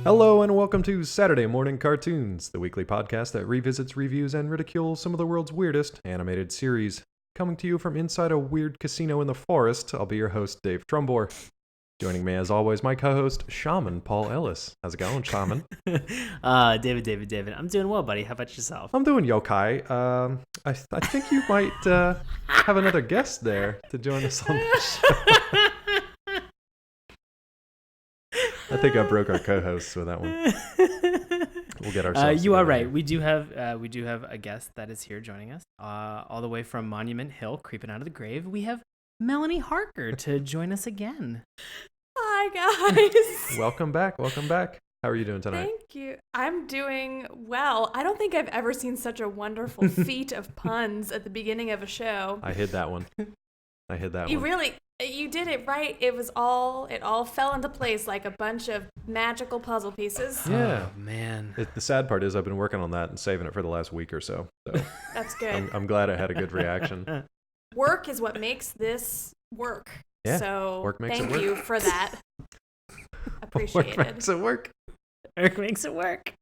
Hello and welcome to Saturday Morning Cartoons, the weekly podcast that revisits, reviews, and ridicules some of the world's weirdest animated series. Coming to you from inside a weird casino in the forest, I'll be your host, Dave Trumbore. Joining me, as always, my co-host, Shaman Paul Ellis. How's it going, Shaman? David. I'm doing well, buddy. How about yourself? I'm doing yokai. I think you might have another guest there to join us on the show. I think I broke our co-hosts with that one. We'll get ourselves. You are right. Here. We do have a guest that is here joining us, all the way from Monument Hill, creeping out of the grave. We have Melanie Harker to join us again. Hi guys. Welcome back. How are you doing tonight? Thank you. I'm doing well. I don't think I've ever seen such a wonderful feat of puns at the beginning of a show. I hid that one. You did it right. It all fell into place like a bunch of magical puzzle pieces. Yeah. Oh, man. The sad part is I've been working on that and saving it for the last week or so. That's good. I'm glad I had a good reaction. Work is what makes this work. Yeah. So work makes thank it work. you for that. Appreciated. Work makes it work. Work makes it work.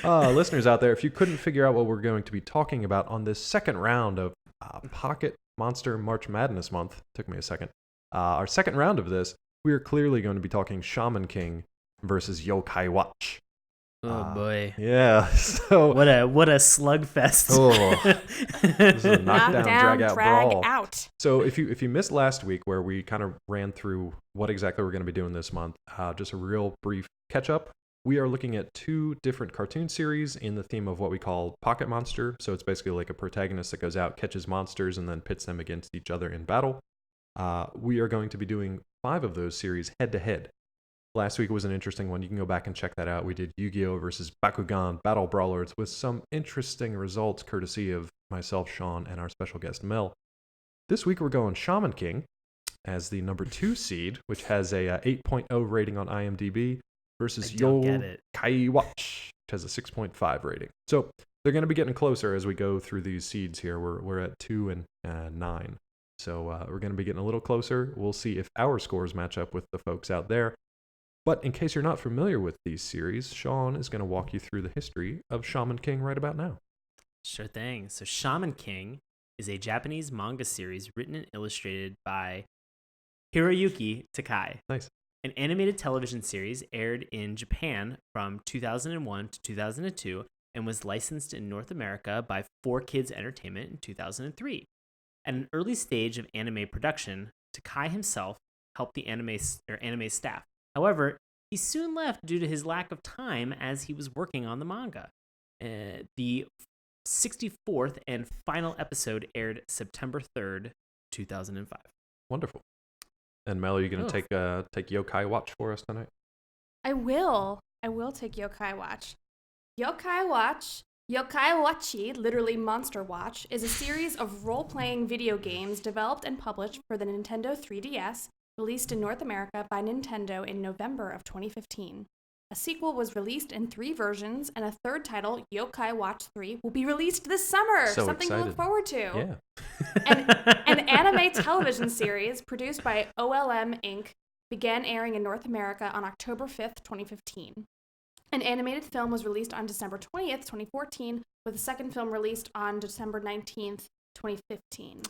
Listeners out there, if you couldn't figure out what we're going to be talking about on this second round of Pocket Monster March Madness month, took me a second. Our second round of this, we are clearly going to be talking Shaman King versus Yokai Watch. Oh boy. Yeah. So what a slugfest. This is a knockdown, drag out brawl. Out. So if you missed last week where we kind of ran through what exactly we're going to be doing this month, just a real brief catch up. We are looking at two different cartoon series in the theme of what we call Pocket Monster. So it's basically like a protagonist that goes out, catches monsters, and then pits them against each other in battle. We are going to be doing 5 of those series head-to-head. Last week was an interesting one. You can go back and check that out. We did Yu-Gi-Oh! Versus Bakugan Battle Brawlers with some interesting results courtesy of myself, Sean, and our special guest, Mel. This week we're going Shaman King as the number 2 seed, which has a 8.0 rating on IMDb, versus Yokai Watch, which has a 6.5 rating. So they're going to be getting closer as we go through these seeds here. We're at 2 and 9. So we're going to be getting a little closer. We'll see if our scores match up with the folks out there. But in case you're not familiar with these series, Sean is going to walk you through the history of Shaman King right about now. Sure thing. So Shaman King is a Japanese manga series written and illustrated by Hiroyuki Takai. Nice. An animated television series aired in Japan from 2001 to 2002 and was licensed in North America by 4Kids Entertainment in 2003. At an early stage of anime production, Takai himself helped the anime staff. However, he soon left due to his lack of time as he was working on the manga. The 64th and final episode aired September 3rd, 2005. Wonderful. And Mel, are you going to take Yokai Watch for us tonight? I will take Yokai Watch. Yokai Watchi, literally Monster Watch, is a series of role-playing video games developed and published for the Nintendo 3DS, released in North America by Nintendo in November of 2015. A sequel was released in 3 versions, and a third title, Yokai Watch 3, will be released this summer. So Something excited. to look forward to. Yeah. An anime television series produced by OLM Inc. began airing in North America on October 5th, 2015. An animated film was released on December 20th, 2014, with a second film released on December 19th, 2015.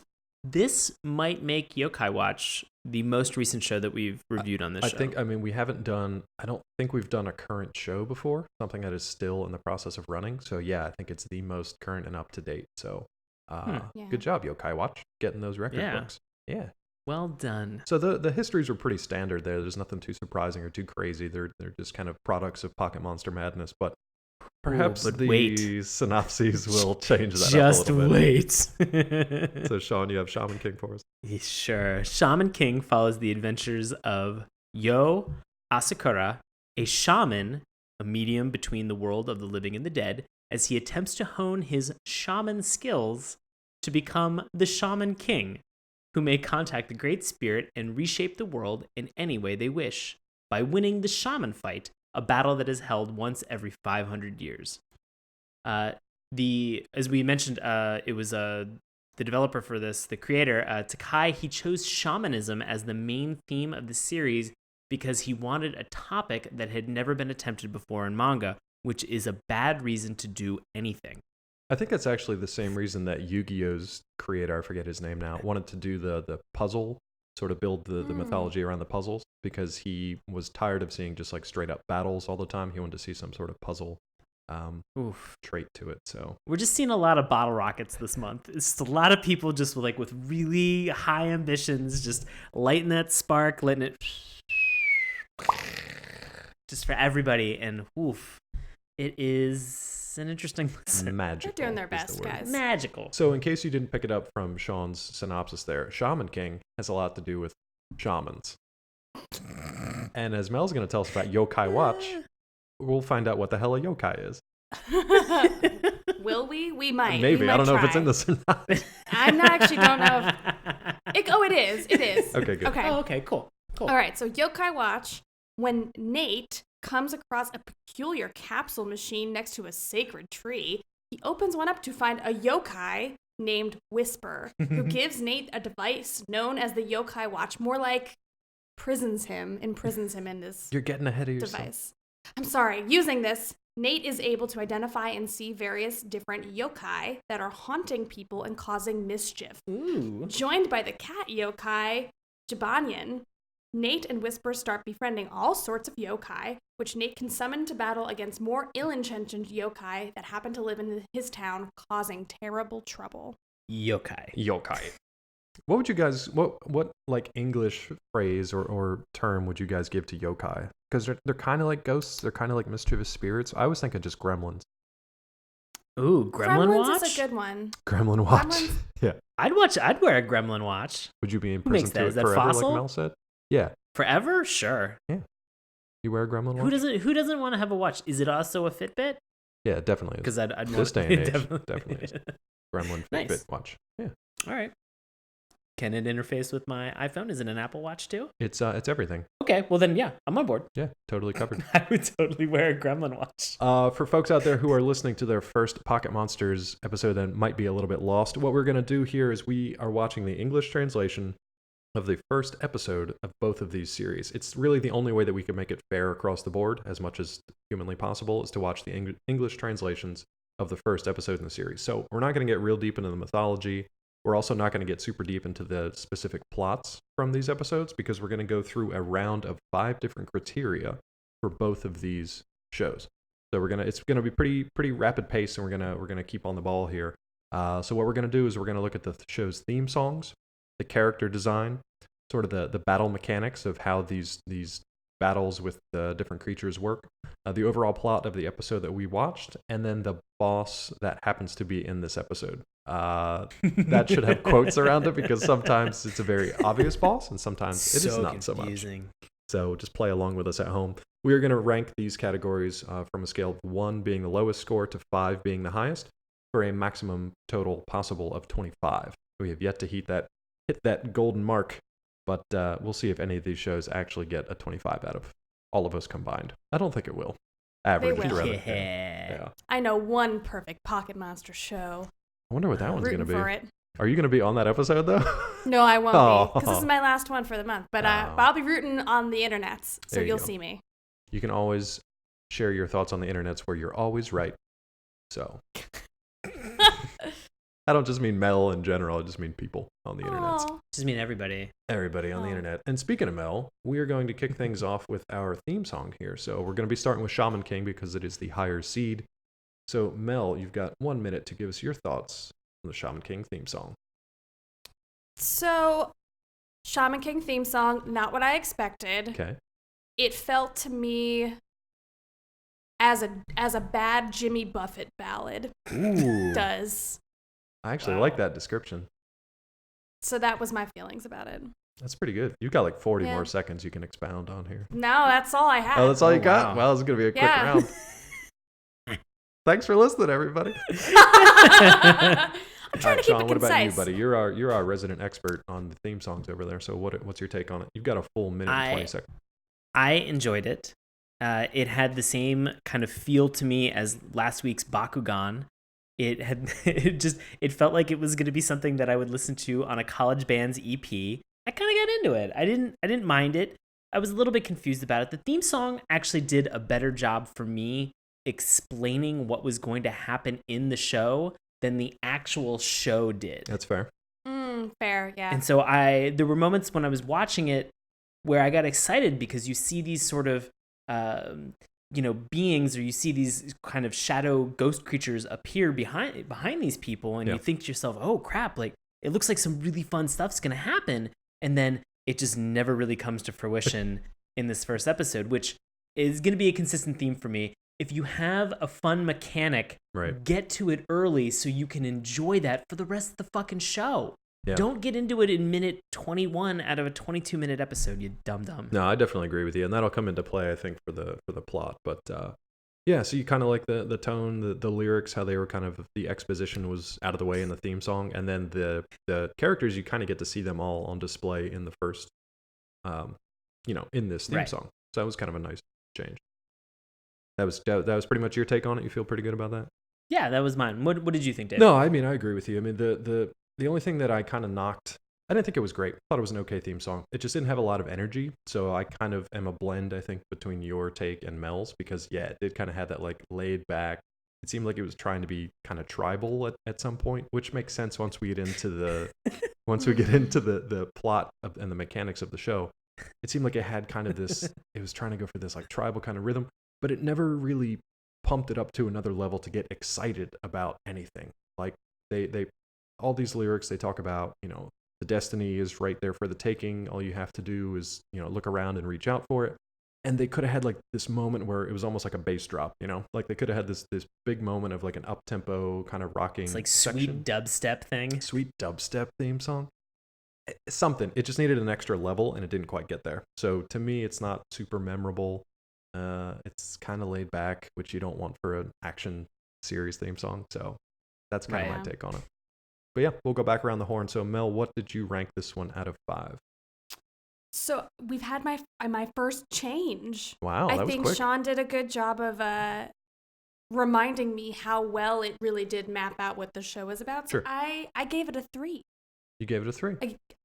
This might make Yokai Watch the most recent show that we've reviewed on this show. I don't think we've done a current show before, something that is still in the process of running. So yeah, I think it's the most current and up to date. So Good job, Yokai Watch, getting those record books. Yeah. Well done. So the histories are pretty standard there. There's nothing too surprising or too crazy. They're just kind of products of Pocket Monster Madness, but perhaps synopses will change that Just up a little bit. Wait. So Sean, you have Shaman King for us? Sure. Shaman King follows the adventures of Yo Asakura, a shaman, a medium between the world of the living and the dead, as he attempts to hone his shaman skills to become the Shaman King, who may contact the Great Spirit and reshape the world in any way they wish, by winning the shaman fight, a battle that is held once every 500 years. As we mentioned, it was the developer for this, the creator, Takai. He chose shamanism as the main theme of the series because he wanted a topic that had never been attempted before in manga, which is a bad reason to do anything. I think that's actually the same reason that Yu-Gi-Oh's creator, I forget his name now, wanted to do the puzzle, sort of build the mythology around the puzzles, because he was tired of seeing just like straight up battles all the time. He wanted to see some sort of puzzle trait to it. So we're just seeing a lot of bottle rockets this month. It's just a lot of people just with really high ambitions, just lighting that spark, letting it just for everybody. And it is an interesting listen. Magical. They're doing their best, guys. Magical. So in case you didn't pick it up from Sean's synopsis there, Shaman King has a lot to do with shamans. And as Mel's going to tell us about Yokai Watch, we'll find out what the hell a yokai is. Will we? We might. Maybe. We might I don't know try. if it's in this or not. I'm not actually don't know if... it is. It is. Okay, good. Okay. Oh, okay, cool. All right, so Yokai Watch, when Nate comes across a peculiar capsule machine next to a sacred tree, he opens one up to find a yokai named Whisper, who gives Nate a device known as the Yokai Watch, more like imprisons him in this You're getting ahead of yourself. device. I'm sorry. Using this, Nate is able to identify and see various different yokai that are haunting people and causing mischief. Ooh. Joined by the cat yokai, Jibanyan, Nate and Whisper start befriending all sorts of yokai, which Nate can summon to battle against more ill-intentioned yokai that happen to live in his town, causing terrible trouble. Yokai. What would you guys, what like English phrase or term would you guys give to yokai? Because they're kind of like ghosts. They're kind of like mischievous spirits. I was thinking just gremlins. Ooh, Gremlin Watch? is a good one. Gremlin Watch. Gremlins? Yeah. I'd wear a Gremlin Watch. Would you be in Who makes prison that? to it Is that forever, Fossil? like Mel said? Yeah. Forever? Sure. You wear a Gremlin Watch? Who doesn't want to have a watch? Is it also a Fitbit? Yeah, it definitely is. Because I'd want This day and age, definitely. definitely is. Gremlin Nice. Fitbit watch. Yeah. All right. Can it interface with my iPhone? Is it an Apple Watch too? It's everything. Okay, well then, yeah, I'm on board. Yeah, totally covered. I would totally wear a Gremlin Watch. For folks out there who are listening to their first Pocket Monsters episode and might be a little bit lost, what we're going to do here is we are watching the English translation of the first episode of both of these series. It's really the only way that we can make it fair across the board, as much as humanly possible, is to watch the English translations of the first episode in the series. So we're not going to get real deep into the mythology. We're also not going to get super deep into the specific plots from these episodes, because we're going to go through a round of 5 different criteria for both of these shows. So it's gonna be pretty rapid pace, and we're gonna keep on the ball here. So what we're gonna do is we're gonna look at the show's theme songs, the character design, sort of the battle mechanics of how these battles with the different creatures work, the overall plot of the episode that we watched, and then the boss that happens to be in this episode. That should have quotes around it, because sometimes it's a very obvious boss and sometimes it is not so much. So just play along with us at home. We are going to rank these categories from a scale of 1 being the lowest score to 5 being the highest, for a maximum total possible of 25. We have yet to hit that golden mark, but we'll see if any of these shows actually get a 25 out of all of us combined. I don't think it will. Average, will. rather. Yeah. I know one perfect Pocket Monster show. I wonder what that one's going to Rooting be. for it. Are you going to be on that episode, though? No, I won't Oh. be, because this is my last one for the month. But I'll be rooting on the internets, so There you you'll go. see me. You can always share your thoughts on the internets where you're always right. So I don't just mean Mel in general. I just mean people on the internets. Aw. Just mean everybody. Everybody on the Oh. internet. And speaking of Mel, we are going to kick things off with our theme song here. So we're going to be starting with Shaman King because it is the higher seed. So Mel, you've got 1 minute to give us your thoughts on the Shaman King theme song. So, Shaman King theme song, not what I expected. Okay. It felt to me as a bad Jimmy Buffett ballad Ooh. does. I actually Wow. like that description. So that was my feelings about it. That's pretty good. You've got like 40 Yeah. more seconds you can expound on here. No, that's all I had. Oh, that's all you Oh, got? wow. Well, this is going to be a quick Yeah. round. Thanks for listening, everybody. I'm trying to keep Sean, it what about you, concise. buddy? You're our resident expert on the theme songs over there. So what's your take on it? You've got a full minute and 20 seconds. I enjoyed it. It had the same kind of feel to me as last week's Bakugan. It had it felt like it was going to be something that I would listen to on a college band's EP. I kind of got into it. I didn't mind it. I was a little bit confused about it. The theme song actually did a better job for me explaining what was going to happen in the show than the actual show did. That's fair. Fair, yeah. And so there were moments when I was watching it where I got excited because you see these sort of, beings, or you see these kind of shadow ghost creatures appear behind these people, and you think to yourself, oh crap, like it looks like some really fun stuff's going to happen. And then it just never really comes to fruition in this first episode, which is going to be a consistent theme for me. If you have a fun mechanic, get to it early so you can enjoy that for the rest of the fucking show. Yeah. Don't get into it in minute 21 out of a 22-minute episode, you dum-dum. No, I definitely agree with you, and that'll come into play, I think, for the plot. But yeah, so you kind of like the tone, the lyrics, how they were kind of, the exposition was out of the way in the theme song, and then the characters, you kind of get to see them all on display in the first, in this theme song. So that was kind of a nice change. That was pretty much your take on it. You feel pretty good about that? Yeah, that was mine. What did you think, Dave? No, I mean, I agree with you. I mean, the only thing that I kind of knocked, I didn't think it was great. I thought it was an okay theme song. It just didn't have a lot of energy. So I kind of am a blend, I think, between your take and Mel's, because it did kind of have that like laid back. It seemed like it was trying to be kind of tribal at some point, which makes sense once we get into the the plot and the mechanics of the show. It seemed like it had kind of this. It was trying to go for this like tribal kind of rhythm, but it never really pumped it up to another level to get excited about anything. Like they all these lyrics, they talk about, the destiny is right there for the taking. All you have to do is, look around and reach out for it. And they could have had like this moment where it was almost like a bass drop, like they could have had this big moment of like an up tempo kind of rocking. It's like section. Sweet dubstep thing. Sweet dubstep theme song. Something. It just needed an extra level, and it didn't quite get there. So to me, it's not super memorable. It's kind of laid back, which you don't want for an action series theme song. So that's kind of my take on it. But yeah, we'll go back around the horn. So Mel, what did you rank this one out of 5? So we've had my first change. Wow, that was quick. I think Sean did a good job of reminding me how well it really did map out what the show is about. So sure. I gave it a 3. You gave it a 3?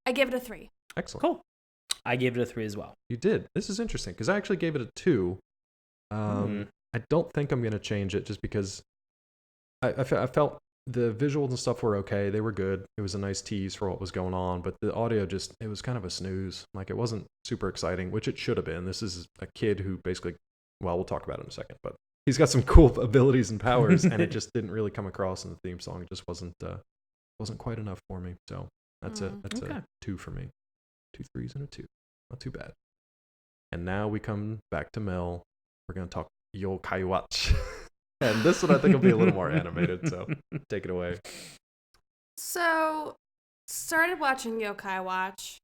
I gave it a 3. Excellent. Cool. I gave it a 3 as well. You did. This is interesting because I actually gave it a 2. I don't think I'm going to change it just because I felt the visuals and stuff were okay. They were good. It was a nice tease for what was going on, but the audio it was kind of a snooze. Like it wasn't super exciting, which it should have been. This is a kid who basically, well, we'll talk about it in a second, but he's got some cool abilities and powers, and it just didn't really come across in the theme song. It just wasn't quite enough for me. So that's a 2 for me. 2 3s and a 2. Not too bad. And now we come back to Mel. We're going to talk Yokai Watch. And this one I think will be a little more animated, so take it away. So, started watching Yokai Watch,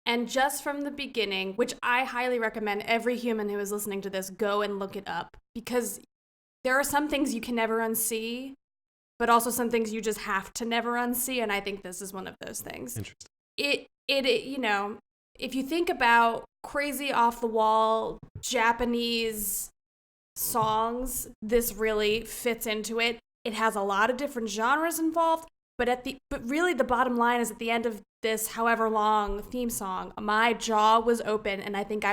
and just from the beginning, which I highly recommend every human who is listening to this go and look it up, because there are some things you can never unsee, but also some things you just have to never unsee, and I think this is one of those things. Interesting. It if you think about crazy off-the-wall Japanese songs, this really fits into it. It has a lot of different genres involved, but really the bottom line is at the end of this however long theme song, my jaw was open, and I think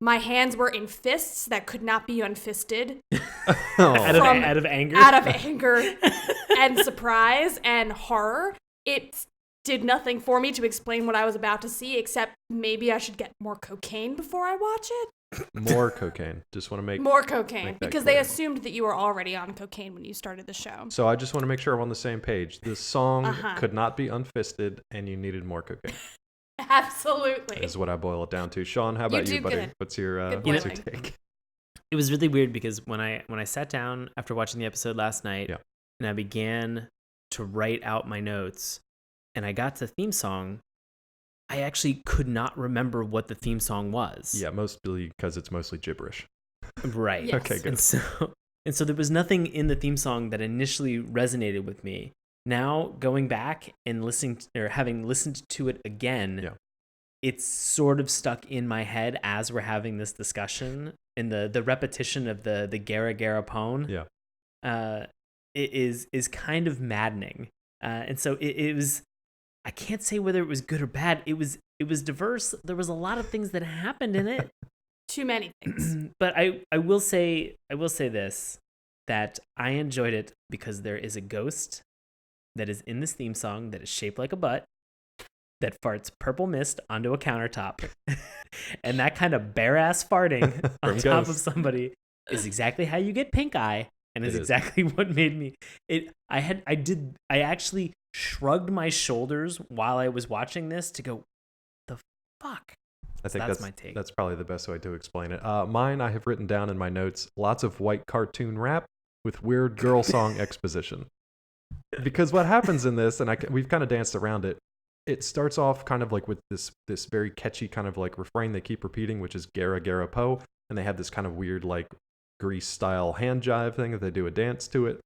my hands were in fists that could not be unfisted. Out of anger? Out of anger and surprise and horror. It did nothing for me to explain what I was about to see, except maybe I should get more cocaine before I watch it. More cocaine. Just want to make more cocaine, because clear. They assumed that you were already on cocaine when you started the show. So I just want to make sure I'm on the same page. The song could not be unfisted, and you needed more cocaine. Absolutely. Is what I boil it down to. Sean, how about you, buddy? Good. What's your take? It was really weird because when I sat down after watching the episode last night, and I began to write out my notes, and I got to the theme song, I actually could not remember what the theme song was. Yeah, mostly because it's mostly gibberish. Right. Yes. Okay, good. And so there was nothing in the theme song that initially resonated with me. Now, going back and having listened to it again, it's sort of stuck in my head as we're having this discussion. And the repetition of the Gara Gara Pone, it is kind of maddening. And so it was I can't say whether it was good or bad. It was diverse. There was a lot of things that happened in it. Too many things. But I will say this, that I enjoyed it because there is a ghost that is in this theme song that is shaped like a butt that farts purple mist onto a countertop. And that kind of bare ass farting on top of somebody is exactly how you get pink eye, and is exactly what made me I actually shrugged my shoulders while I was watching this to go, the fuck. I think that's my take. That's probably the best way to explain it. Mine, I have written down in my notes, lots of white cartoon rap with weird girl song exposition. Because what happens in this, and we've kind of danced around it, it starts off kind of like with this very catchy kind of like refrain they keep repeating, which is Gara Gara Po, and they have this kind of weird like Grease style hand jive thing that they do a dance to it.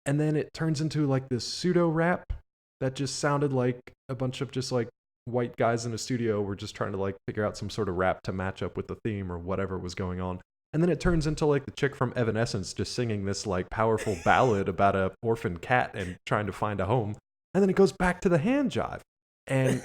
And then it turns into like this pseudo rap that just sounded like a bunch of just like white guys in a studio were just trying to like figure out some sort of rap to match up with the theme or whatever was going on. And then it turns into like the chick from Evanescence just singing this like powerful ballad about a orphan cat and trying to find a home. And then it goes back to the hand jive. And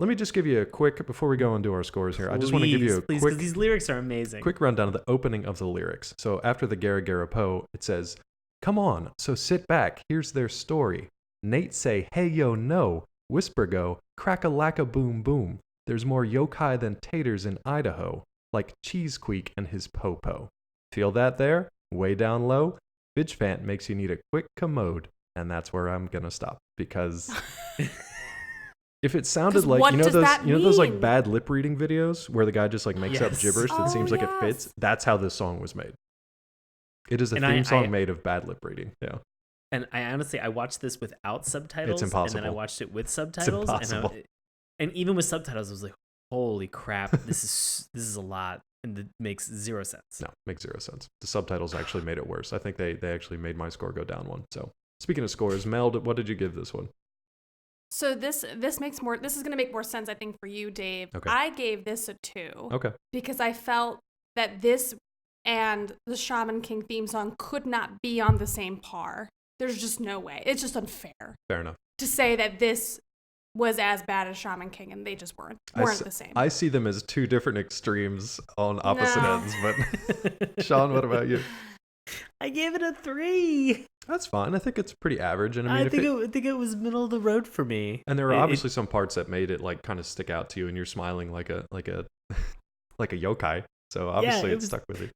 let me just give you a quick, before we go into our scores here, I just want to give you a quick, because these lyrics are amazing. Quick rundown of the opening of the lyrics. So after the Gara Gara Po, it says, "Come on, so sit back, here's their story. Nate say, hey yo no. Whisper go, crack-a-lack-a boom boom. There's more yokai than taters in Idaho, like Cheesequeak and his po-po. Feel that there? Way down low? Bitch Fant makes you need a quick commode." And that's where I'm gonna stop, because if it sounded like, those like bad lip reading videos where the guy just like makes up gibberish that seems like it fits, that's how this song was made. It is a theme song made of bad lip reading. Yeah. And I honestly, I watched this without subtitles. It's impossible. And then I watched it with subtitles. It's impossible. And even with subtitles, I was like, holy crap, this is a lot. And it makes zero sense. No, makes zero sense. The subtitles actually made it worse. I think they actually made my score go down one. So speaking of scores, Mel, what did you give this one? So this is going to make more sense, I think, for you, Dave. Okay. I gave this a 2. Okay. Because I felt that this and the Shaman King theme song could not be on the same par. There's just no way. It's just unfair. Fair enough. To say that this was as bad as Shaman King, and they just weren't the same. I see them as two different extremes on opposite ends, but Sean, what about you? I gave it a 3. That's fine. I think it's pretty average, and I think it was middle of the road for me. And there were obviously some parts that made it like kind of stick out to you, and you're smiling like a like a yokai. So obviously it stuck with you.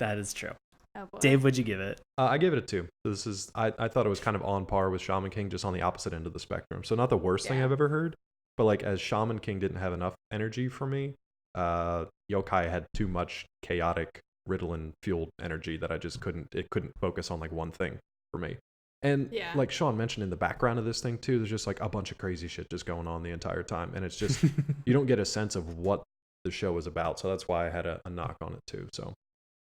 That is true. Oh boy. Dave, what'd you give it? I gave it a 2. This is I thought it was kind of on par with Shaman King, just on the opposite end of the spectrum. So not the worst thing I've ever heard, but like as Shaman King didn't have enough energy for me, Yokai had too much chaotic Ritalin fueled energy that I just couldn't focus on like one thing for me. And like Sean mentioned, in the background of this thing too, there's just like a bunch of crazy shit just going on the entire time, and it's just you don't get a sense of what the show is about. So that's why I had a knock on it too. So.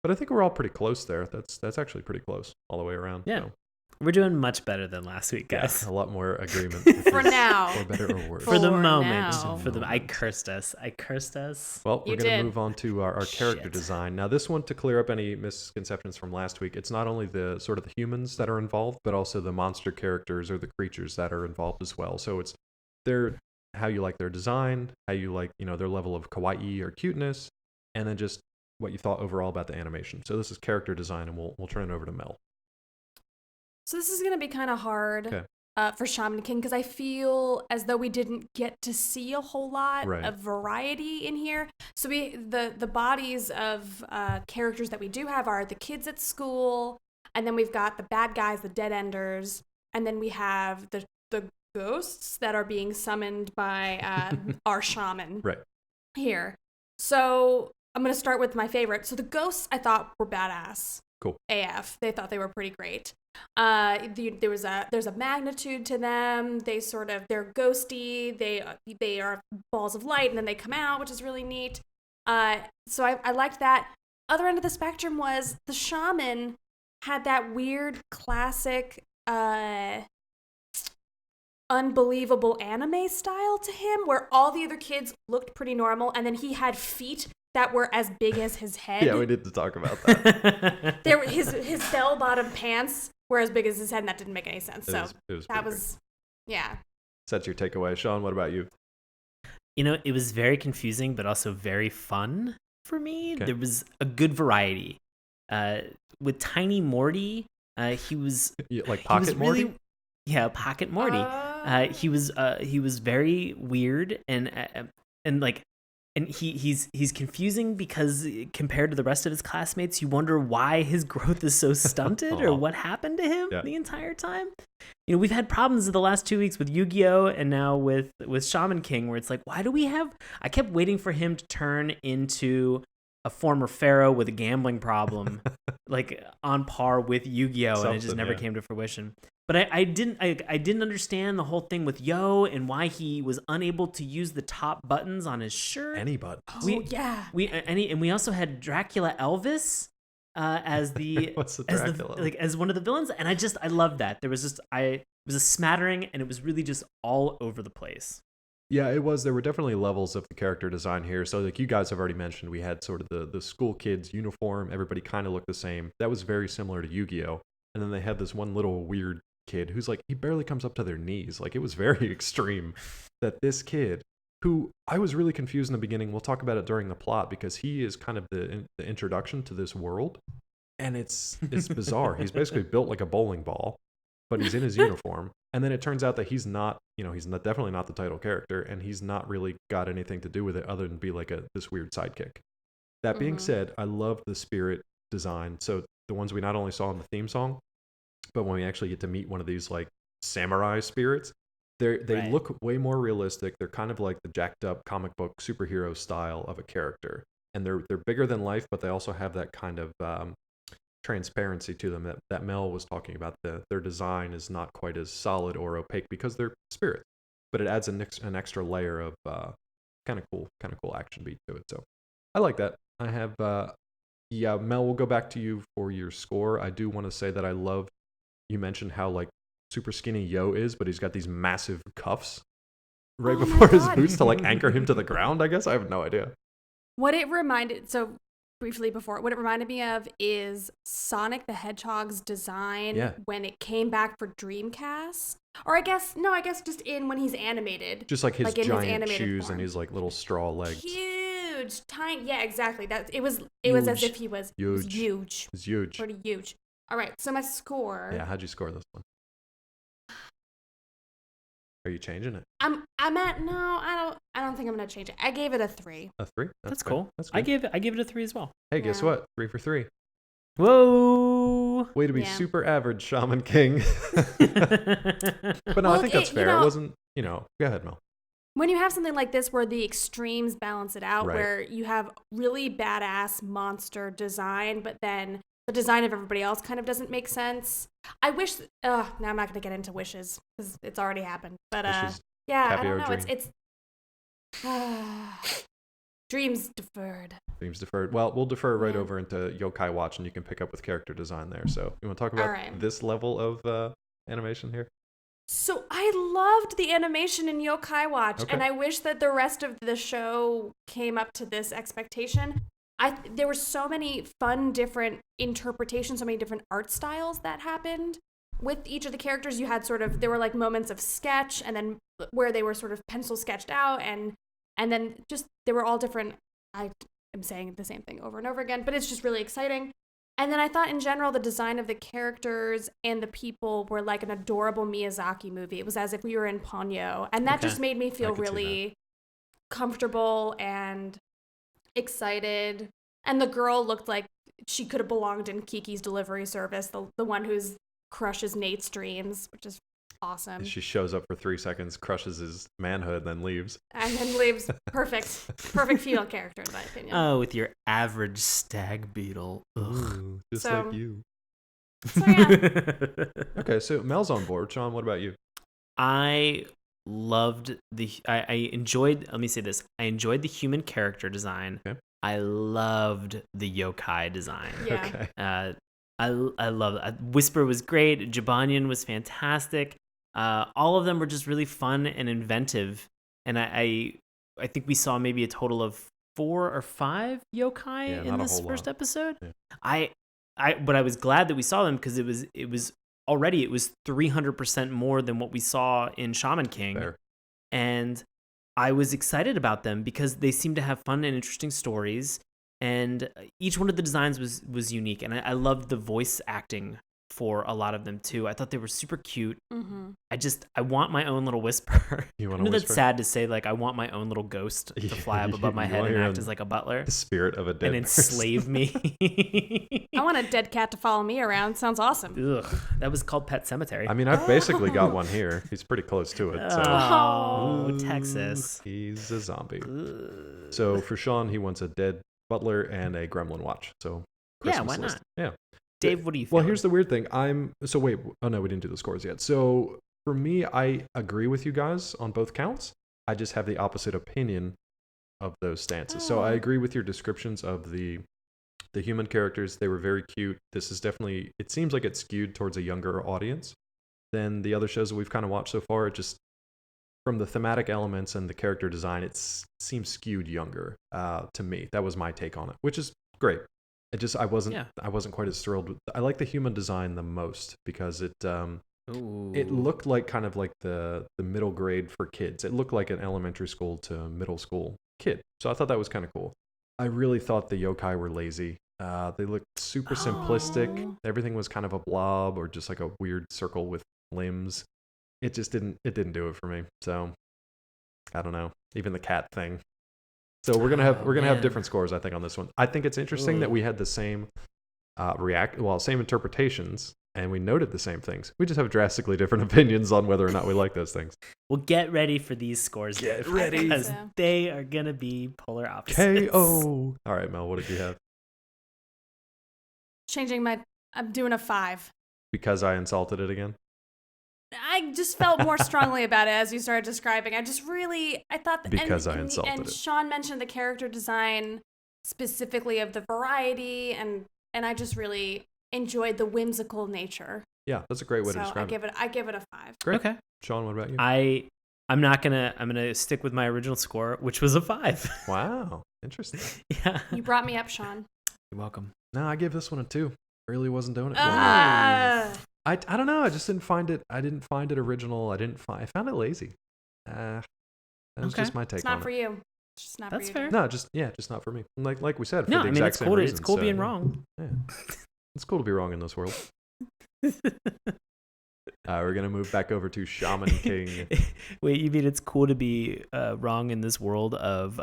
But I think we're all pretty close there. That's actually pretty close all the way around. Yeah. So. We're doing much better than last week, guys. Yeah, a lot more agreement. For now. Or better or worse. For the moment. Now. I cursed us. Well, we're going to move on to our character design. Now, this one, to clear up any misconceptions from last week, it's not only the sort of the humans that are involved, but also the monster characters or the creatures that are involved as well. So it's how you like their design, how you like, their level of kawaii or cuteness, and then just what you thought overall about the animation. So this is character design, and we'll turn it over to Mel. So this is going to be kind of hard for Shaman King, because I feel as though we didn't get to see a whole lot of variety in here. So the bodies of characters that we do have are the kids at school, and then we've got the bad guys, the dead enders, and then we have the ghosts that are being summoned by our shaman here. So I'm going to start with my favorite. So the ghosts I thought were badass. Cool. AF. They thought they were pretty great. There's a magnitude to them. They're ghosty. They are balls of light, and then they come out, which is really neat. So I liked that. Other end of the spectrum was the shaman had that weird classic unbelievable anime style to him, where all the other kids looked pretty normal, and then he had feet that were as big as his head. Yeah, we need to talk about that. His bell-bottom pants were as big as his head, and that didn't make any sense. It was That's your takeaway. Sean, what about you? It was very confusing, but also very fun for me. Okay. There was a good variety. With Tiny Morty, he was Like he was Pocket Morty? really, yeah, Pocket Morty. He was very weird and like. And he's confusing because compared to the rest of his classmates, you wonder why his growth is so stunted or what happened to him the entire time. We've had problems in the last 2 weeks with Yu-Gi-Oh! And now with Shaman King, where it's like, why do we have... I kept waiting for him to turn into a former pharaoh with a gambling problem, like on par with Yu-Gi-Oh! And it just never came to fruition. But I didn't understand the whole thing with Yo and why he was unable to use the top buttons on his shirt. Any button. We also had Dracula Elvis as the What's the Dracula? as one of the villains, and I loved that. There was it was a smattering, and it was really just all over the place. Yeah, it was. There were definitely levels of the character design here. So like you guys have already mentioned, we had sort of the school kids uniform. Everybody kind of looked the same. That was very similar to Yu-Gi-Oh! And then they had this one little weird kid who's like, he barely comes up to their knees. Like, it was very extreme that this kid, who I was really confused in the beginning, we'll talk about it during the plot, because he is kind of the introduction to this world. And it's bizarre. He's basically built like a bowling ball, but he's in his uniform. And then it turns out that he's not, definitely not the title character, and he's not really got anything to do with it other than be like this weird sidekick. That being said, I love the spirit design. So the ones we not only saw in the theme song, but when we actually get to meet one of these like samurai spirits, they look way more realistic. They're kind of like the jacked up comic book superhero style of a character, and they're bigger than life, but they also have that kind of transparency to them that Mel was talking about. Their design is not quite as solid or opaque because they're spirit, but it adds an extra layer of kind of cool action beat to it. So I like that. I have Mel, we'll go back to you for your score. I do want to say that I love, you mentioned how like super skinny Yo is, but he's got these massive cuffs right before his boots to like anchor him to the ground, I guess. I have no idea. What it reminded me of is Sonic the Hedgehog's design when it came back for Dreamcast. Or I guess just when he's animated. Just like his giant shoes form. And his like little straw legs. Huge, tiny, yeah, exactly. It was as if he was huge. It's huge. Pretty huge. All right, so my score. Yeah, how'd you score this one? Are you changing it? I'm at no. I don't think I'm gonna change it. I gave it a 3. A 3? That's cool. That's good. I gave it a 3 as well. Hey, guess what? 3 for 3. Whoa! Way to be super average, Shaman King. But no, I think that's fair. It wasn't. Go ahead, Mel. When you have something like this where the extremes balance it out, where you have really badass monster design, but then the design of everybody else kind of doesn't make sense. I wish. Now I'm not going to get into wishes because it's already happened. But I don't know. It's dreams deferred. Dreams deferred. Well, we'll defer right over into Yokai Watch, and you can pick up with character design there. So you want to talk about this level of animation here? So I loved the animation in Yokai Watch, and I wish that the rest of the show came up to this expectation. There were so many fun, different interpretations, so many different art styles that happened with each of the characters. You had there were like moments of sketch, and then where they were sort of pencil sketched out, and then just they were all different. I am saying the same thing over and over again, but it's just really exciting. And then I thought in general, the design of the characters and the people were like an adorable Miyazaki movie. It was as if we were in Ponyo, and that just made me feel really comfortable and excited. And the girl looked like she could have belonged in Kiki's Delivery Service, the one who's crushes Nate's dreams, which is awesome. She shows up for 3 seconds, crushes his manhood, then leaves. And then leaves. Perfect female character in my opinion. Oh, with your average stag beetle. Ooh, just like you. So yeah. Okay, so Mel's on board. Sean, what about you? I loved I enjoyed, let me say this. I enjoyed the human character design. Okay. I loved the yokai design. Yeah. Okay. I love it. Whisper was great. Jibanyan was fantastic. All of them were just really fun and inventive. And I think we saw maybe a total of 4 or 5 yokai in this first episode. Yeah. But I was glad that we saw them because it was already it was 300% more than what we saw in Shaman King. Fair. And I was excited about them because they seemed to have fun and interesting stories. And each one of the designs was unique. And I loved the voice acting for a lot of them too. I thought they were super cute. Mm-hmm. I want my own little whisper. You want I know a that's whisper? sad to say, like, I want my own little ghost to fly up above my You head want and your act own- as like a butler The spirit of a dead and person. enslave me. I want a dead cat to follow me around. Sounds awesome. Ugh, that was called Pet Cemetery. I mean, I've basically got one here. He's pretty close to it. So. Oh, Ooh, Texas. He's a zombie. Ugh. So for Sean, he wants a dead butler and a gremlin watch. So Yeah, Christmas why list. not? Yeah. Dave, what do you Well, feel? here's the weird thing. Wait. Oh no, we didn't do the scores yet. So for me, I agree with you guys on both counts. I just have the opposite opinion of those stances. So I Oh. agree with your descriptions of the human characters. They were very cute. This is definitely. It seems like it's skewed towards a younger audience than the other shows that we've kind of watched so far. It just from the thematic elements and the character design, it seems skewed younger to me. That was my take on it, which is great. I wasn't quite as thrilled with. I like the human design the most because it looked like kind of like the middle grade for kids. It looked like an elementary school to middle school kid. So I thought that was kind of cool. I really thought the yokai were lazy. They looked super simplistic. Oh. Everything was kind of a blob or just like a weird circle with limbs. It just didn't do it for me. So I don't know. Even the cat thing. So we're gonna have man. different scores, I think, on this one. I think it's interesting that we had the same same interpretations, and we noted the same things. We just have drastically different opinions on whether or not we like those things. Well, get ready for these scores. Get Dave, ready. because So. they are gonna be polar opposites. KO. All right, Mel, what did you have? I'm doing a 5. Because I insulted it again. I just felt more strongly about it as you started describing. I thought that, Because I insulted and it. Sean mentioned the character design specifically of the variety, and I just really enjoyed the whimsical nature. Yeah, that's a great way to So describe it. I give it a 5. Great. Okay. Sean, what about you? I'm gonna stick with my original score, which was a 5. Wow, interesting. Yeah. You brought me up, Sean. You're welcome. No, I give this one a 2. Really wasn't doing it for me. Ah. I don't know. I just didn't find it. I didn't find it original. I found it lazy. That was Okay. just my take It's not on for it. you. It's just not That's for fair. you. No, just not for me. Like we said, for No, the I mean exact it's same cool. reasons. It's cool so, being yeah. wrong. Yeah. It's cool to be wrong in this world. We're gonna move back over to Shaman King. Wait, you mean it's cool to be wrong in this world of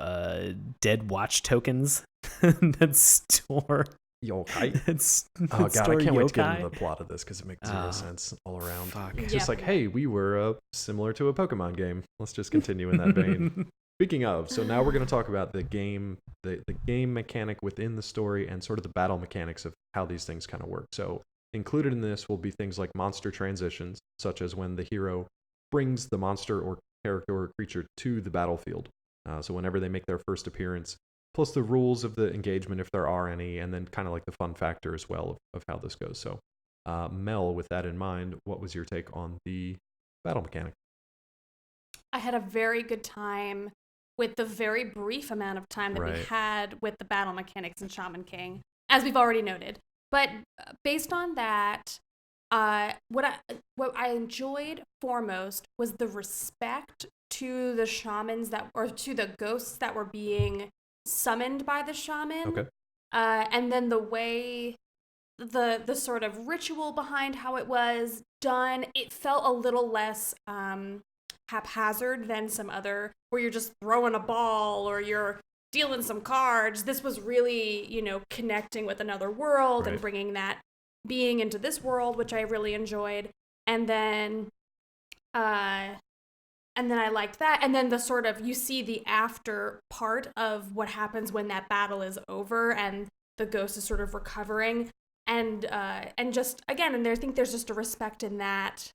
dead watch tokens that store Yokai. that Oh god, I store can't wait to get yokai? into the plot of this because it makes zero Oh, sense all around. fuck. It's Yeah. just like, hey, we were similar to a Pokemon game. Let's just continue in that vein. Speaking of, so now we're going to talk about the game, the game mechanic within the story and sort of the battle mechanics of how these things kind of work. So included in this will be things like monster transitions, such as when the hero brings the monster or character or creature to the battlefield. So whenever they make their first appearance, plus the rules of the engagement if there are any, and then kind of like the fun factor as well of how this goes. So Mel, with that in mind, what was your take on the battle mechanic? I had a very good time with the very brief amount of time that we Right. had with the battle mechanics in Shaman King, as we've already noted. But based on that, what I enjoyed foremost was the respect to the shamans to the ghosts that were being summoned by the shaman. Okay. And then the way the sort of ritual behind how it was done, it felt a little less haphazard than some other where you're just throwing a ball or you're dealing some cards. This was really, connecting with another world and Right. bringing that being into this world, which I really enjoyed. And then I liked that. And then the sort of, you see the after part of what happens when that battle is over and the ghost is sort of recovering. And just, again, and I think there's just a respect in that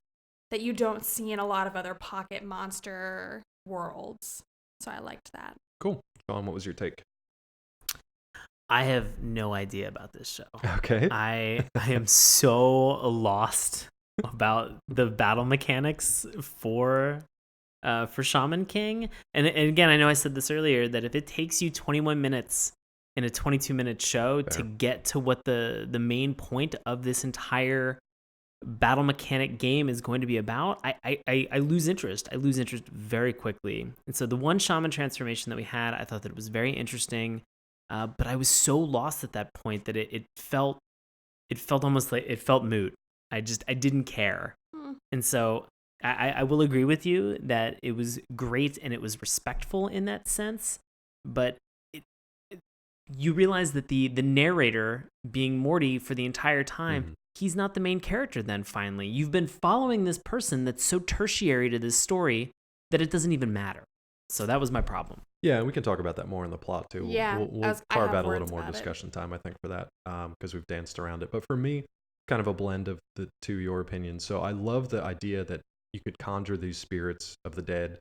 you don't see in a lot of other pocket monster worlds. So I liked that. Cool. Sean, what was your take? I have no idea about this show. Okay. I am so lost about the battle mechanics for Shaman King. And again, I know I said this earlier that if it takes you 21 minutes in a 22-minute show to Fair. get to what the main point of this entire battle mechanic game is going to be about, I lose interest. I lose interest very quickly. And so the one shaman transformation that we had, I thought that it was very interesting, but I was so lost at that point that it felt almost like it felt moot. I didn't care. And so I will agree with you that it was great and it was respectful in that sense, but you realize that the narrator, being Morty for the entire time, he's not the main character then finally. You've been following this person that's so tertiary to this story that it doesn't even matter. So that was my problem. Yeah, and we can talk about that more in the plot too. Yeah, we'll carve out a little more discussion time, I think, for that, because we've danced around it. But for me, kind of a blend of the two, your opinions. So I love the idea that you could conjure these spirits of the dead.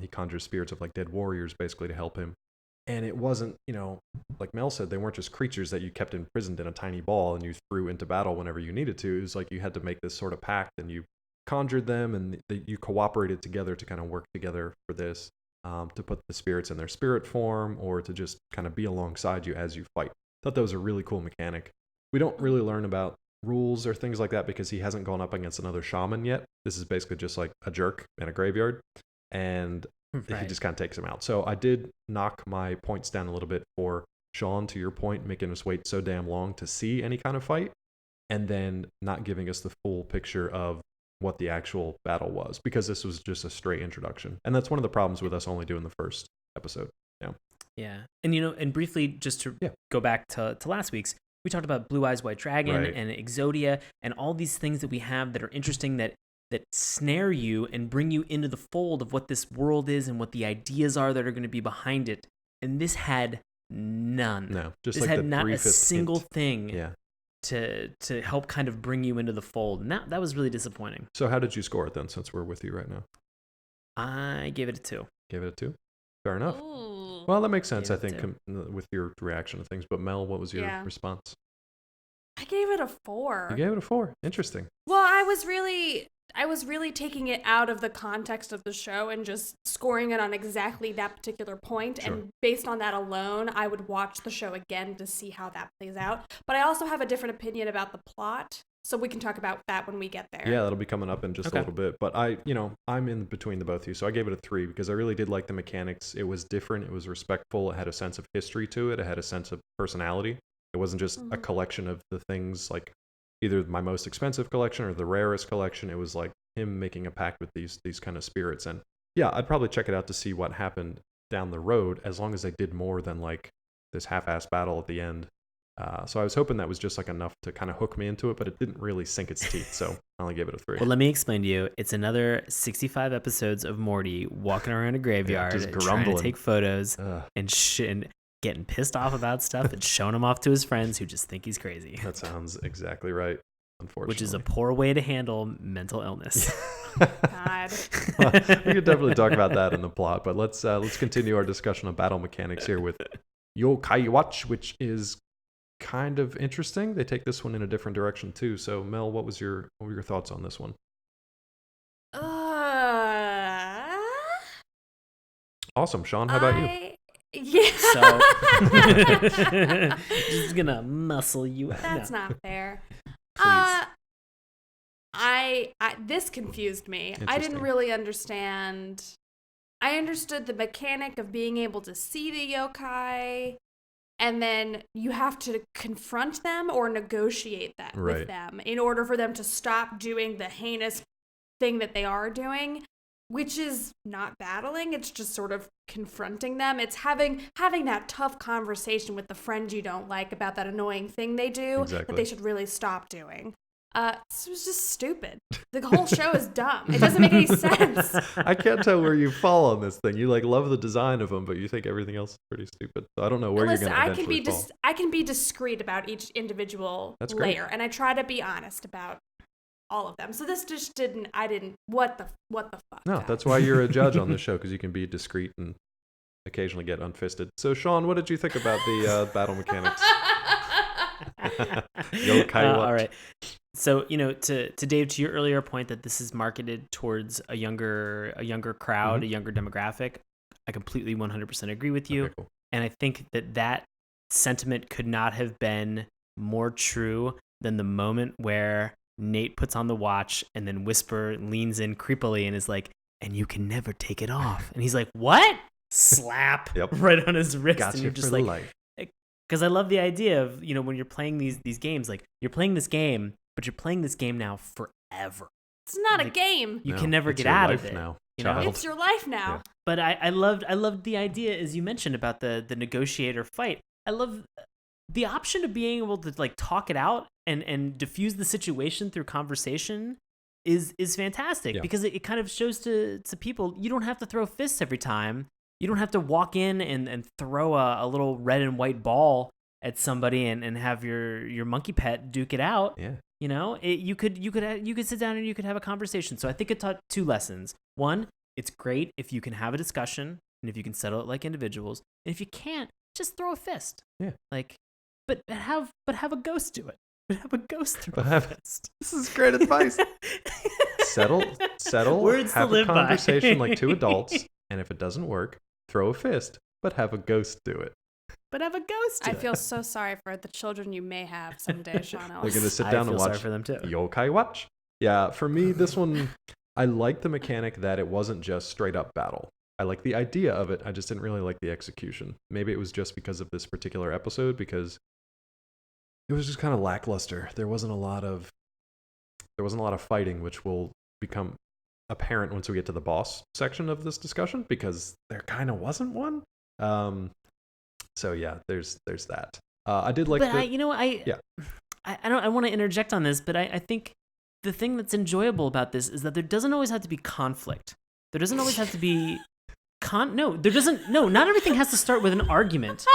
He conjures spirits of like dead warriors basically to help him. And it wasn't, like Mel said, they weren't just creatures that you kept imprisoned in a tiny ball and you threw into battle whenever you needed to. It was like you had to make this sort of pact and you conjured them and you cooperated together to kind of work together for this, to put the spirits in their spirit form or to just kind of be alongside you as you fight. Thought that was a really cool mechanic. We don't really learn about rules or things like that because he hasn't gone up against another shaman yet. This is basically just like a jerk in a graveyard. And he just kind of takes him out. So I did knock my points down a little bit for Sean, to your point, making us wait so damn long to see any kind of fight, and then not giving us the full picture of what the actual battle was, because this was just a straight introduction. And that's one of the problems with us only doing the first episode. Yeah. And, and briefly, just to go back to last week's, we talked about Blue Eyes White Dragon and Exodia and all these things that we have that are interesting that snare you and bring you into the fold of what this world is and what the ideas are that are going to be behind it. And this had none. No, just this like had the not a briefest single hint. thing to help kind of bring you into the fold. And that was really disappointing. So how did you score it then, since we're with you right now? I gave it a 2. Gave it a 2? Fair enough. Ooh. Well, that makes sense, I think, 2. with your reaction to things. But Mel, what was your response? I gave it a 4. You gave it a 4. Interesting. Well, I was really taking it out of the context of the show and just scoring it on exactly that particular point. Sure. And based on that alone, I would watch the show again to see how that plays out. But I also have a different opinion about the plot, so we can talk about that when we get there. Yeah, that'll be coming up in just a little bit. But I'm in between the both of you, so I gave it a 3 because I really did like the mechanics. It was different. It was respectful. It had a sense of history to it. It had a sense of personality. It wasn't just a collection of the things like either my most expensive collection or the rarest collection. It was like him making a pact with these kind of spirits. And yeah, I'd probably check it out to see what happened down the road, as long as they did more than like this half-ass battle at the end. So I was hoping that was just like enough to kind of hook me into it, but it didn't really sink its teeth. So I only gave it a 3. Well, let me explain to you. It's another 65 episodes of Morty walking around a graveyard, just trying grumbling. to take photos and getting pissed off about stuff and showing them off to his friends who just think he's crazy. That sounds exactly right, unfortunately. Which is a poor way to handle mental illness. God. Well, we could definitely talk about that in the plot, but let's continue our discussion of battle mechanics here with Yokai Watch, which is kind of interesting. They take this one in a different direction too. So Mel, what were your thoughts on this one? Awesome. Sean, how about you? Yeah. So just gonna muscle you out. That's not fair. Please. This confused me. I didn't really understand. I understood the mechanic of being able to see the yokai, and then you have to confront them or negotiate that with them in order for them to stop doing the heinous thing that they are doing, which is not battling. It's just sort of confronting them. It's having that tough conversation with the friend you don't like about that annoying thing they do that they should really stop doing. It was just stupid. The whole show is dumb. It doesn't make any sense. I can't tell where you fall on this thing. You like love the design of them, but you think everything else is pretty stupid. So I don't know where you're going to eventually fall. I can be discreet about each individual layer, and I try to be honest about all of them. So this just didn't. What the fuck? No, that's why you're a judge on this show, because you can be discreet and occasionally get unfisted. So Sean, what did you think about the battle mechanics? All right. So, to Dave, to your earlier point that this is marketed towards a younger crowd, a younger demographic, I completely 100% agree with you. Okay, cool. And I think that sentiment could not have been more true than the moment where Nate puts on the watch, and then Whisper leans in creepily and is like, "And you can never take it off." And he's like, "What?" Slap right on his wrist, Gotcha, and you're just for like, life. because I love the idea of, when you're playing these games, like you're playing this game, but you're playing this game now forever. It's not a game. You can never it's get your out life of it. now, You know? child. It's your life now. Yeah. But I loved the idea, as you mentioned, about the negotiator fight. I love the option of being able to like talk it out and diffuse the situation through conversation is fantastic, because it kind of shows to people you don't have to throw fists every time. You don't have to walk in and throw a little red and white ball at somebody and have your monkey pet duke it out. Yeah. You could sit down and you could have a conversation. So I think it taught two lessons. One, it's great if you can have a discussion and if you can settle it like individuals. And if you can't, just throw a fist. Yeah. But have a ghost do it. But have a ghost throw a fist. This is great advice. Settle. Words to have live a by. conversation like two adults, and if it doesn't work, throw a fist. But have a ghost do it. But have a ghost do I it. feel so sorry for the children you may have someday, Sean They're Ellis. gonna sit I down feel and sorry watch for them too. Yokai Watch. Yeah, for me, this one, I like the mechanic that it wasn't just straight up battle. I like the idea of it. I just didn't really like the execution. Maybe it was just because of this particular episode, because it was just kind of lackluster. There wasn't a lot of fighting, which will become apparent once we get to the boss section of this discussion, because there kind of wasn't one. So yeah, there's that. I did like. But I want to interject on this, but I think the thing that's enjoyable about this is that there doesn't always have to be conflict. There doesn't always have to be not everything has to start with an argument.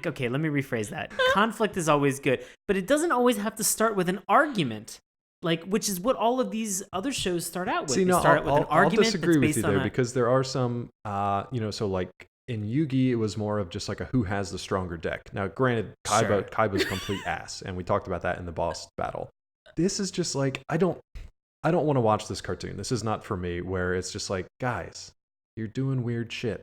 Okay, let me rephrase that. Conflict is always good, but it doesn't always have to start with an argument. Which is what all of these other shows start out with. See, no, start out with an argument. I'll disagree that's with based you on there, because there are some, so like in Yugi, it was more of just like a who has the stronger deck. Now, granted, Kaiba's complete ass, and we talked about that in the boss battle. This is just like, I don't want to watch this cartoon. This is not for me, where it's just like, guys, you're doing weird shit.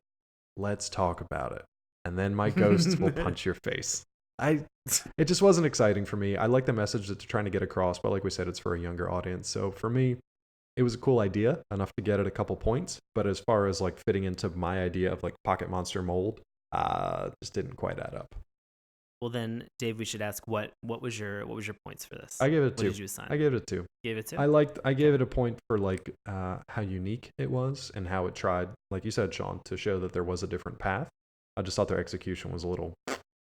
Let's talk about it. And then my ghosts will punch your face. It just wasn't exciting for me. I like the message that they're trying to get across, but like we said, it's for a younger audience. So for me, it was a cool idea, enough to get it a couple points. But as far as like fitting into my idea of like pocket monster mold, just didn't quite add up. Well then, Dave, we should ask what was your points for this? I gave it a 2. What did you assign? I gave it a 2. Gave it 2? I gave it a point for like how unique it was and how it tried, like you said, Sean, to show that there was a different path. I just thought their execution was a little,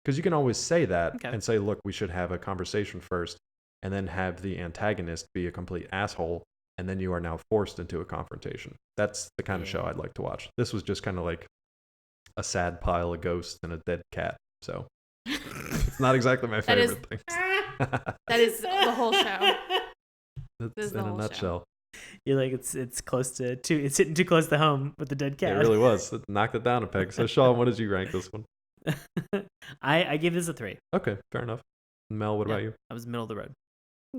because you can always say that and say, look, we should have a conversation first, and then have the antagonist be a complete asshole, and then you are now forced into a confrontation. That's the kind of show I'd like to watch. This was just kind of like a sad pile of ghosts and a dead cat. So it's not exactly my favorite thing. That is the whole show. That's in a nutshell. You're like, it's close to two. It's hitting too close to home with the dead cat. It really was. It knocked it down a peg. So Sean, what did you rank this one? I gave this a 3. Okay, fair enough. Mel, what about you? I was middle of the road.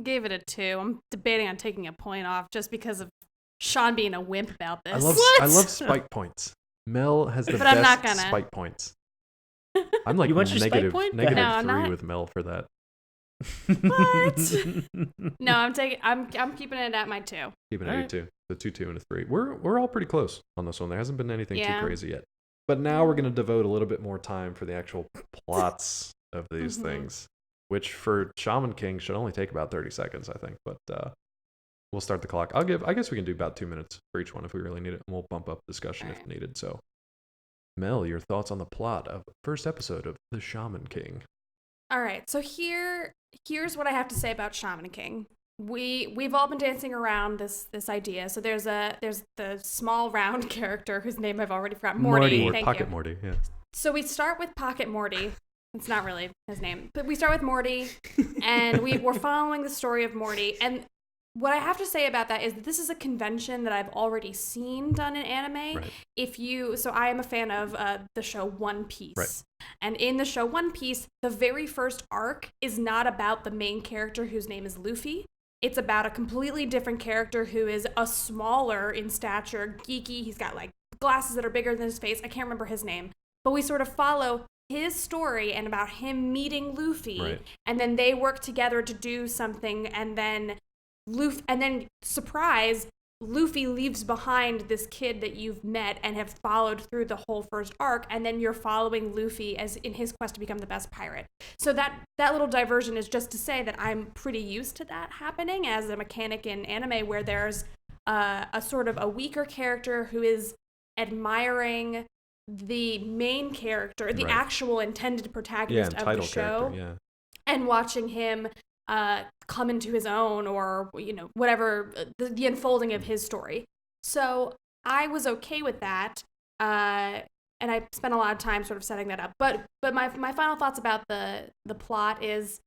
Gave it a 2. I'm debating on taking a point off just because of Sean being a wimp about this. I love spike points. Mel has the But best I'm not gonna. spike points. I'm like You want your spike negative point? No, I'm 3 not. with Mel for that. What? No, I'm keeping it at my 2. Keeping it at 2. The 2, and a 3. We're all pretty close on this one. There hasn't been anything too crazy yet. But now we're going to devote a little bit more time for the actual plots of these things, which for Shaman King should only take about 30 seconds, I think. But we'll start the clock. I guess we can do about 2 minutes for each one if we really need it, and we'll bump up discussion if needed. So, Mel, your thoughts on the plot of the first episode of The Shaman King? All right, so here's what I have to say about Shaman King. We've all been dancing around this idea. So there's the small round character whose name I've already forgotten. Morty. Thank Pocket you. Morty, yeah. So we start with Pocket Morty. It's not really his name, but we start with Morty, and we're following the story of Morty. And what I have to say about that is that this is a convention that I've already seen done in anime. Right. So I am a fan of the show One Piece. Right. And in the show One Piece, the very first arc is not about the main character whose name is Luffy. It's about a completely different character who is a smaller in stature, geeky. He's got like glasses that are bigger than his face. I can't remember his name. But we sort of follow his story and about him meeting Luffy. Right. And then they work together to do something. And then Luffy, and then surprise, Luffy leaves behind this kid that you've met and have followed through the whole first arc, and then you're following Luffy as in his quest to become the best pirate. So that little diversion is just to say that I'm pretty used to that happening as a mechanic in anime, where there's a sort of a weaker character who is admiring the main character, the actual intended protagonist of the show, and watching him come into his own, or whatever, the unfolding of his story. So I was okay with that, and I spent a lot of time sort of setting that up. But my final thoughts about the plot is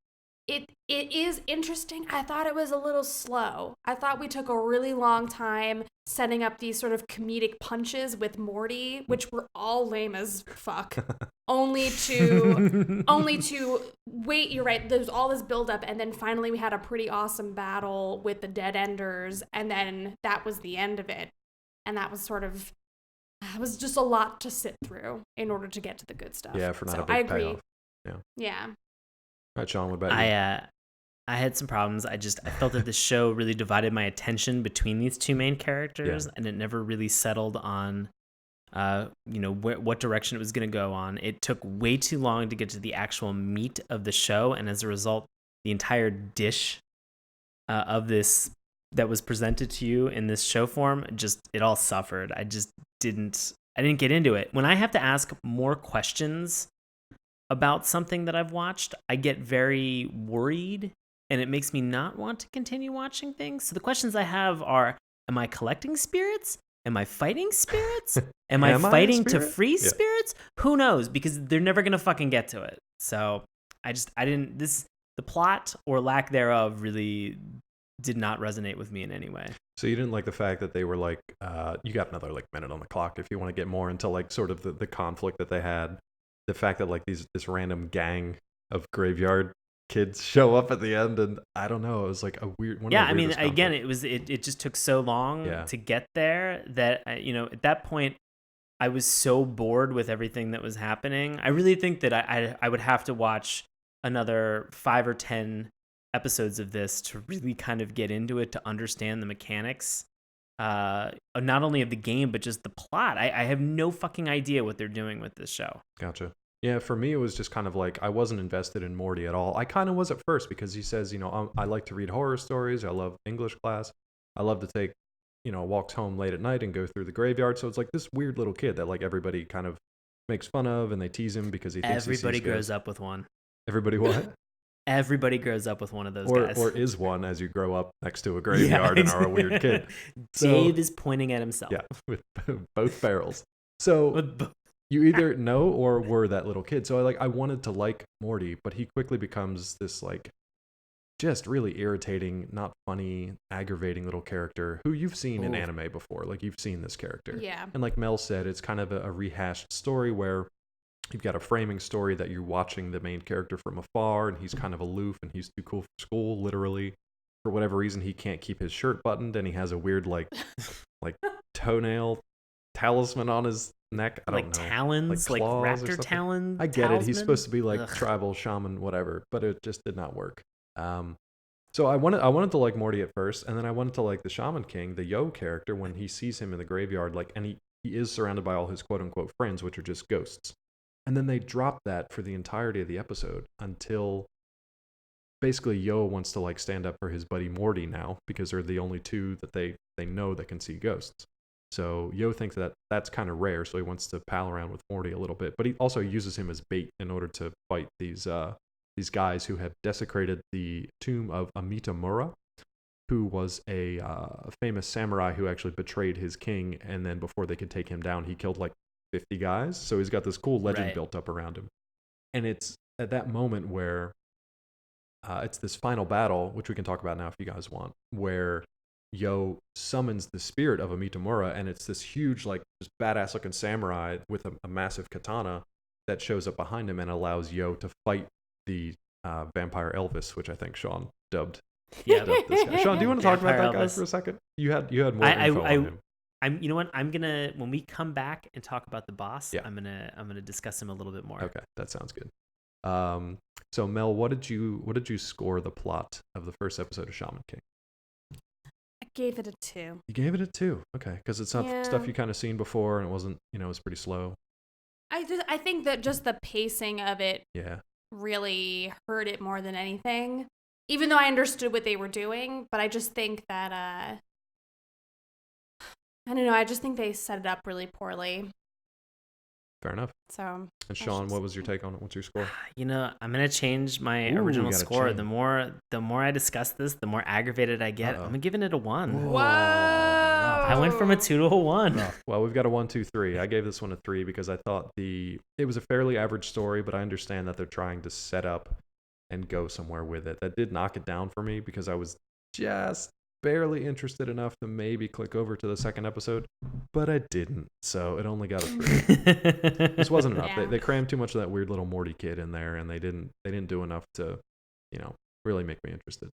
it is interesting. I thought it was a little slow. I thought we took a really long time setting up these sort of comedic punches with Morty, which were all lame as fuck. only to wait, you're right, there's all this buildup, and then finally we had a pretty awesome battle with the Dead Enders, and then that was the end of it. And that was sort of, it was just a lot to sit through in order to get to the good stuff. Yeah, for not a big I agree. payoff. Yeah. All right, Sean, what about you? I had some problems. I felt that the show really divided my attention between these two main characters, and it never really settled on, what direction it was going to go on. It took way too long to get to the actual meat of the show, and as a result, the entire dish of this that was presented to you in this show form, it all suffered. I didn't get into it. When I have to ask more questions about something that I've watched, I get very worried, and it makes me not want to continue watching things. So the questions I have are, am I collecting spirits? Am I fighting spirits? Am I fighting to free spirits? Who knows? Because they're never going to fucking get to it. So the plot or lack thereof really did not resonate with me in any way. So you didn't like the fact that they were like, you got another like minute on the clock if you want to get more into like sort of the conflict that they had. The fact that like this random gang of graveyard kids show up at the end, and I don't know, it was like a weird one. Yeah, I mean, again, it just took so long to get there that at that point I was so bored with everything that was happening. I really think that I would have to watch another 5 or 10 episodes of this to really kind of get into it, to understand the mechanics, not only of the game but just the plot. I have no fucking idea what they're doing with this show. Gotcha. Yeah, for me, it was just kind of like I wasn't invested in Morty at all. I kind of was at first because he says, I like to read horror stories. I love English class. I love to take, walks home late at night and go through the graveyard. So it's like this weird little kid that like everybody kind of makes fun of, and they tease him because he thinks everybody grows up with one. Everybody what? Everybody grows up with one of those guys. Or is one as you grow up next to a graveyard and are a weird kid. Dave is pointing at himself. Yeah, with both barrels. So you either know or were that little kid. So I wanted to like Morty, but he quickly becomes this like just really irritating, not funny, aggravating little character who you've seen in anime before. Like you've seen this character. Yeah. And like Mel said, it's kind of a rehashed story where you've got a framing story that you're watching the main character from afar, and he's kind of aloof and he's too cool for school, literally. For whatever reason, he can't keep his shirt buttoned, and he has a weird like toenail talisman on his neck. I don't know. Talons, like raptor talons. I get it. He's supposed to be like tribal shaman, whatever, but it just did not work. So I wanted to like Morty at first, and then I wanted to like the Shaman King, the Yo character, when he sees him in the graveyard, like, and he is surrounded by all his quote unquote friends, which are just ghosts. And then they drop that for the entirety of the episode until basically Yo wants to like stand up for his buddy Morty now, because they're the only two that they know that can see ghosts. So Yo thinks that that's kind of rare, so he wants to pal around with Morty a little bit, but he also uses him as bait in order to fight these guys who have desecrated the tomb of Amitamura, who was a famous samurai who actually betrayed his king, and then before they could take him down, he killed like 50 guys. So he's got this cool legend built up around him. And it's at that moment where it's this final battle, which we can talk about now if you guys want, where Yo summons the spirit of Amitamura, and it's this huge, like, just badass looking samurai with a massive katana that shows up behind him and allows Yo to fight the vampire Elvis, which I think Sean dubbed. Yeah, this guy. Sean, do you want to talk about that guy for a second? You had more info on him. You know what? I'm gonna, when we come back and talk about the boss, I'm gonna discuss him a little bit more. Okay, that sounds good. So Mel, what did you score the plot of the first episode of Shaman King? gave it a 2. You gave it a 2. Okay, because it's Yeah. stuff you kind of seen before, and it wasn't, it was pretty slow. I think that just the pacing of it Yeah. really hurt it more than anything. Even though I understood what they were doing, but I just think that I don't know, I just think they set it up really poorly. Fair enough. So And Sean, what was your take on it? What's your score? You know, I'm gonna change my Ooh, original you gotta score. change. The more I discuss this, the more aggravated I get. Uh-oh. I'm giving it a 1. Whoa! I went from a 2 to a 1. Well, we've got a 1, 2, 3. I gave this one a 3 because I thought it was a fairly average story, but I understand that they're trying to set up and go somewhere with it. That did knock it down for me because I was just barely interested enough to maybe click over to the second episode, but I didn't. So it only got a 3. This wasn't enough. Yeah. They crammed too much of that weird little Morty kid in there, and they didn't do enough to, really make me interested.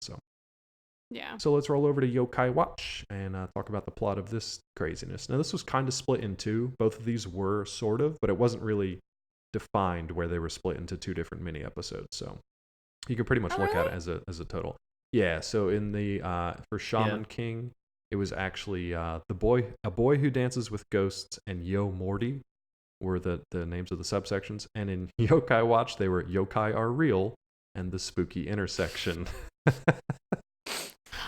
Yeah. So let's roll over to Yokai Watch and talk about the plot of this craziness. Now, this was kind of split in 2. Both of these were sort of, but it wasn't really defined where they were split into 2 different mini episodes. So you can pretty much look at it as a total. Yeah. So in the for Shaman King, it was actually a boy who dances with ghosts and Yo Morty were the names of the subsections. And in Yokai Watch, they were Yokai Are Real and the Spooky Intersection.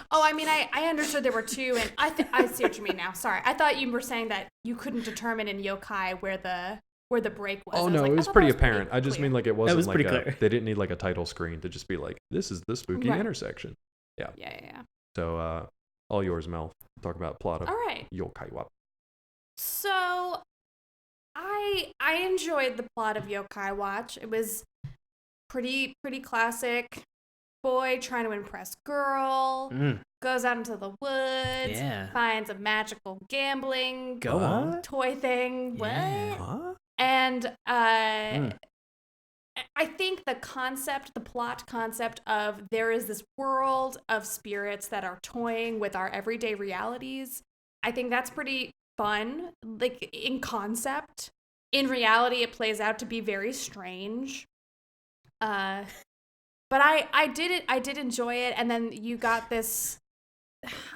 Oh, I mean, I understood there were 2, and I see what you mean now. Sorry, I thought you were saying that you couldn't determine in yokai where the break was. Oh I no, like, it I was thought pretty that was apparent. I just clear. mean like it wasn't was like pretty clear. they didn't need like a title screen to just be like, this is the spooky Right. intersection. Yeah. Yeah. So all yours, Mel. Talk about plot of All right. Yokai Watch. So, I enjoyed the plot of Yokai Watch. It was pretty classic. Boy trying to impress girl, goes out into the woods, finds a magical gambling Go on. toy thing. Yeah. What? And I think the plot concept of there is this world of spirits that are toying with our everyday realities. I think that's pretty fun, like in concept. In reality, it plays out to be very strange. But I did enjoy it, and then you got this,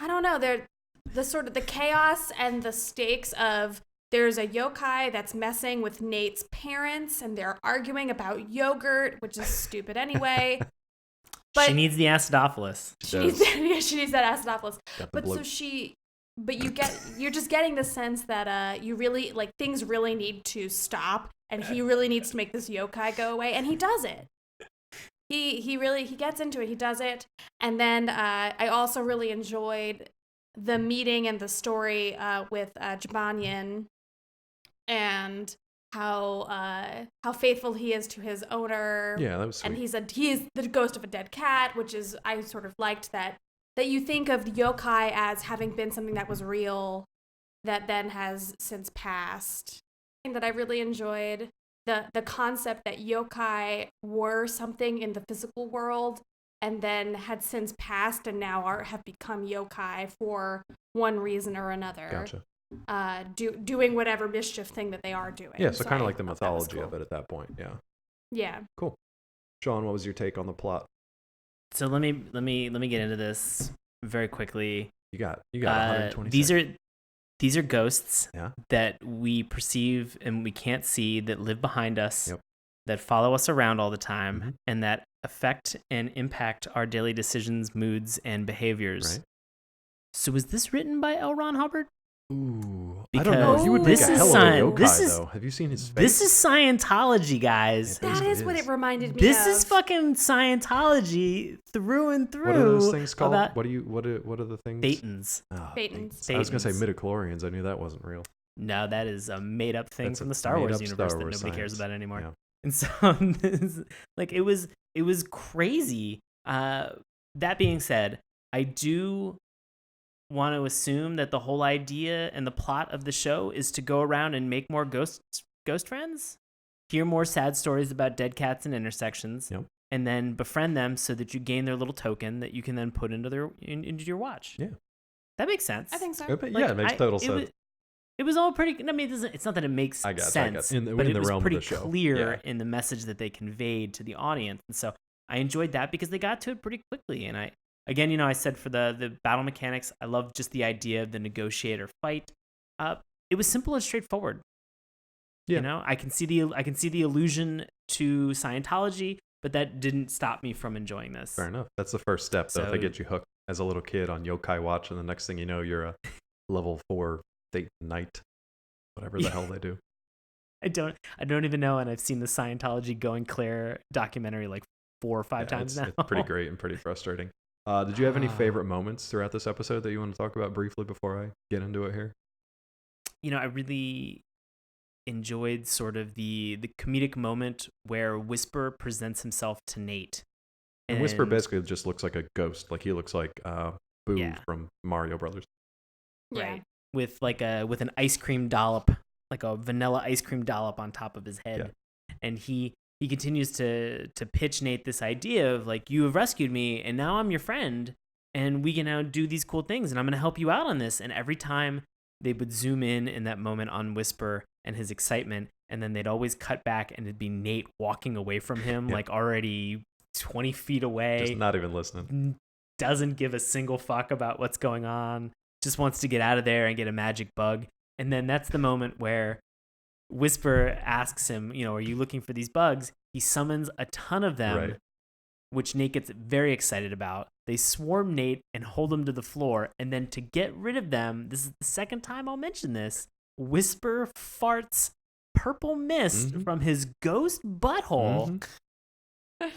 I don't know, the sort of the chaos and the stakes of there's a yokai that's messing with Nate's parents, and they're arguing about yogurt, which is stupid anyway. But she needs the acidophilus. She needs that acidophilus. But bloat. you're just getting the sense that you really like things really need to stop, and he really needs to make this yokai go away, and he does it. He gets into it. He does it. And then I also really enjoyed the meeting and the story with Jibanyan and how faithful he is to his owner. Yeah, that was sweet. And he is the ghost of a dead cat, which is, I sort of liked that you think of yokai as having been something that was real that then has since passed. And that I really enjoyed. The concept that yokai were something in the physical world and then had since passed and now have become yokai for one reason or another. Gotcha. Doing whatever mischief thing that they are doing. Yeah, so kind of like the I thought that was mythology cool. of it at that point. Yeah. Yeah. Cool. Sean, what was your take on the plot? So let me get into this very quickly. You got 120 These are ghosts Yeah. that we perceive and we can't see, that live behind us, Yep. that follow us around all the time, Mm-hmm. and that affect and impact our daily decisions, moods, and behaviors. Right. So was this written by L. Ron Hubbard? Ooh, I Because don't know. He would make this a is hell of a science- yokai, this is- though. Have you seen his face? This is Scientology, guys. It That is what is. it reminded me This of. is fucking Scientology through and through. What are those things called? About What are the things? Thetans. Oh, Thetans. I was gonna say Thetans. midichlorians. I knew that wasn't real. No, that is a made-up thing That's from a the Star Wars made-up universe Star that Wars nobody cares science. about anymore. Yeah. And so, like, it was crazy. That being said, I do want to assume that the whole idea and the plot of the show is to go around and make more ghost friends, hear more sad stories about dead cats and intersections, Yep. and then befriend them so that you gain their little token that you can then put into your watch. Yeah. That makes sense. I think so. Yeah, it makes total sense. It was all pretty. I mean, it's not that it makes sense, In the but it was realm of pretty the show. clear Yeah. in the message that they conveyed to the audience, and so I enjoyed that because they got to it pretty quickly, and again, I said for the battle mechanics, I love just the idea of the negotiator fight. It was simple and straightforward. Yeah. I can see the allusion to Scientology, but that didn't stop me from enjoying this. Fair enough. That's the first step, though. So- They get you hooked as a little kid on Yokai Watch, and the next thing you know, you're a level 4 State Knight, whatever the hell they do. I don't even know, and I've seen the Scientology Going Clear documentary like 4 or 5 times now. It's pretty great and pretty frustrating. Did you have any favorite moments throughout this episode that you want to talk about briefly before I get into it here? I really enjoyed sort of the comedic moment where Whisper presents himself to Nate. And Whisper basically just looks like a ghost. Like he looks like Boo Yeah. from Mario Brothers. Right. With an ice cream dollop, like a vanilla ice cream dollop on top of his head. Yeah. And he continues to pitch Nate this idea of like, you have rescued me and now I'm your friend and we can now do these cool things and I'm going to help you out on this. And every time they would zoom in that moment on Whisper and his excitement, and then they'd always cut back and it'd be Nate walking away from him, like already 20 feet away. Just not even listening. Doesn't give a single fuck about what's going on. Just wants to get out of there and get a magic bug. And then that's the moment where Whisper asks him, are you looking for these bugs? He summons a ton of them, Right. which Nate gets very excited about. They swarm Nate and hold him to the floor. And then to get rid of them, this is the second time I'll mention this, Whisper farts purple mist from his ghost butthole.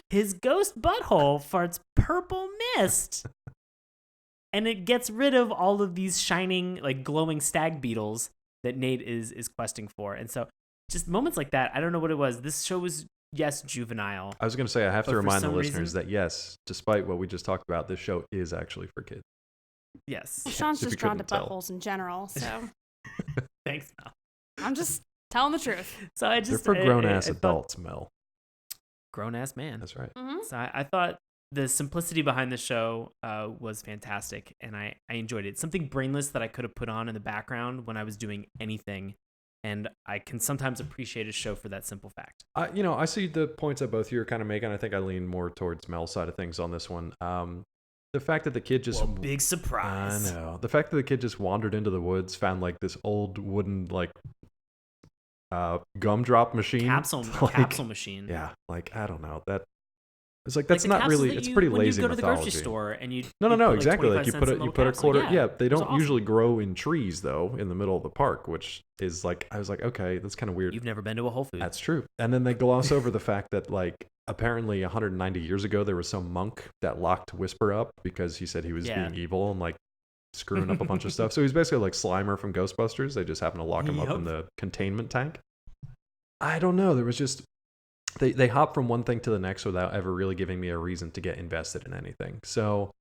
His ghost butthole farts purple mist. And it gets rid of all of these shining, like glowing stag beetles that Nate is questing for. And so just moments like that, I don't know what it was. This show was, yes, juvenile. I was going to say, I have But to for remind the some listeners reason- that, yes, despite what we just talked about, this show is actually for kids. Yes. Well, Sean's if you just drawn to couldn't tell. buttholes in general, so Thanks, Mel. I'm just telling the truth. So I They're just for grown-ass I thought- adults, Mel. Grown-ass man. That's right. Mm-hmm. So I thought the simplicity behind the show was fantastic, and I enjoyed it. Something brainless that I could have put on in the background when I was doing anything, and I can sometimes appreciate a show for that simple fact. I see the points that both of you are kind of making. I think I lean more towards Mel's side of things on this one. The fact that the kid just... Well, big surprise. I know. The fact that the kid just wandered into the woods, found like this old wooden gumdrop machine. Capsule machine. Yeah, I don't know. That it's like that's the not capsules really. that It's you- pretty when lazy you go to the mythology. grocery store and you No, you put, exactly. 25 You cents put in it. a You little put a capsule. quarter. Yeah, they it was don't awesome. usually grow in trees though in the middle of the park, which is like I was like, okay, that's kind of weird. You've never been to a Whole Foods. That's true. And then they gloss over the fact that apparently 190 years ago there was some monk that locked Whisper up because he said he was being evil and screwing up a bunch of stuff. So he's basically like Slimer from Ghostbusters. They just happen to lock him up in the containment tank. I don't know. There was just they hop from one thing to the next without ever really giving me a reason to get invested in anything. So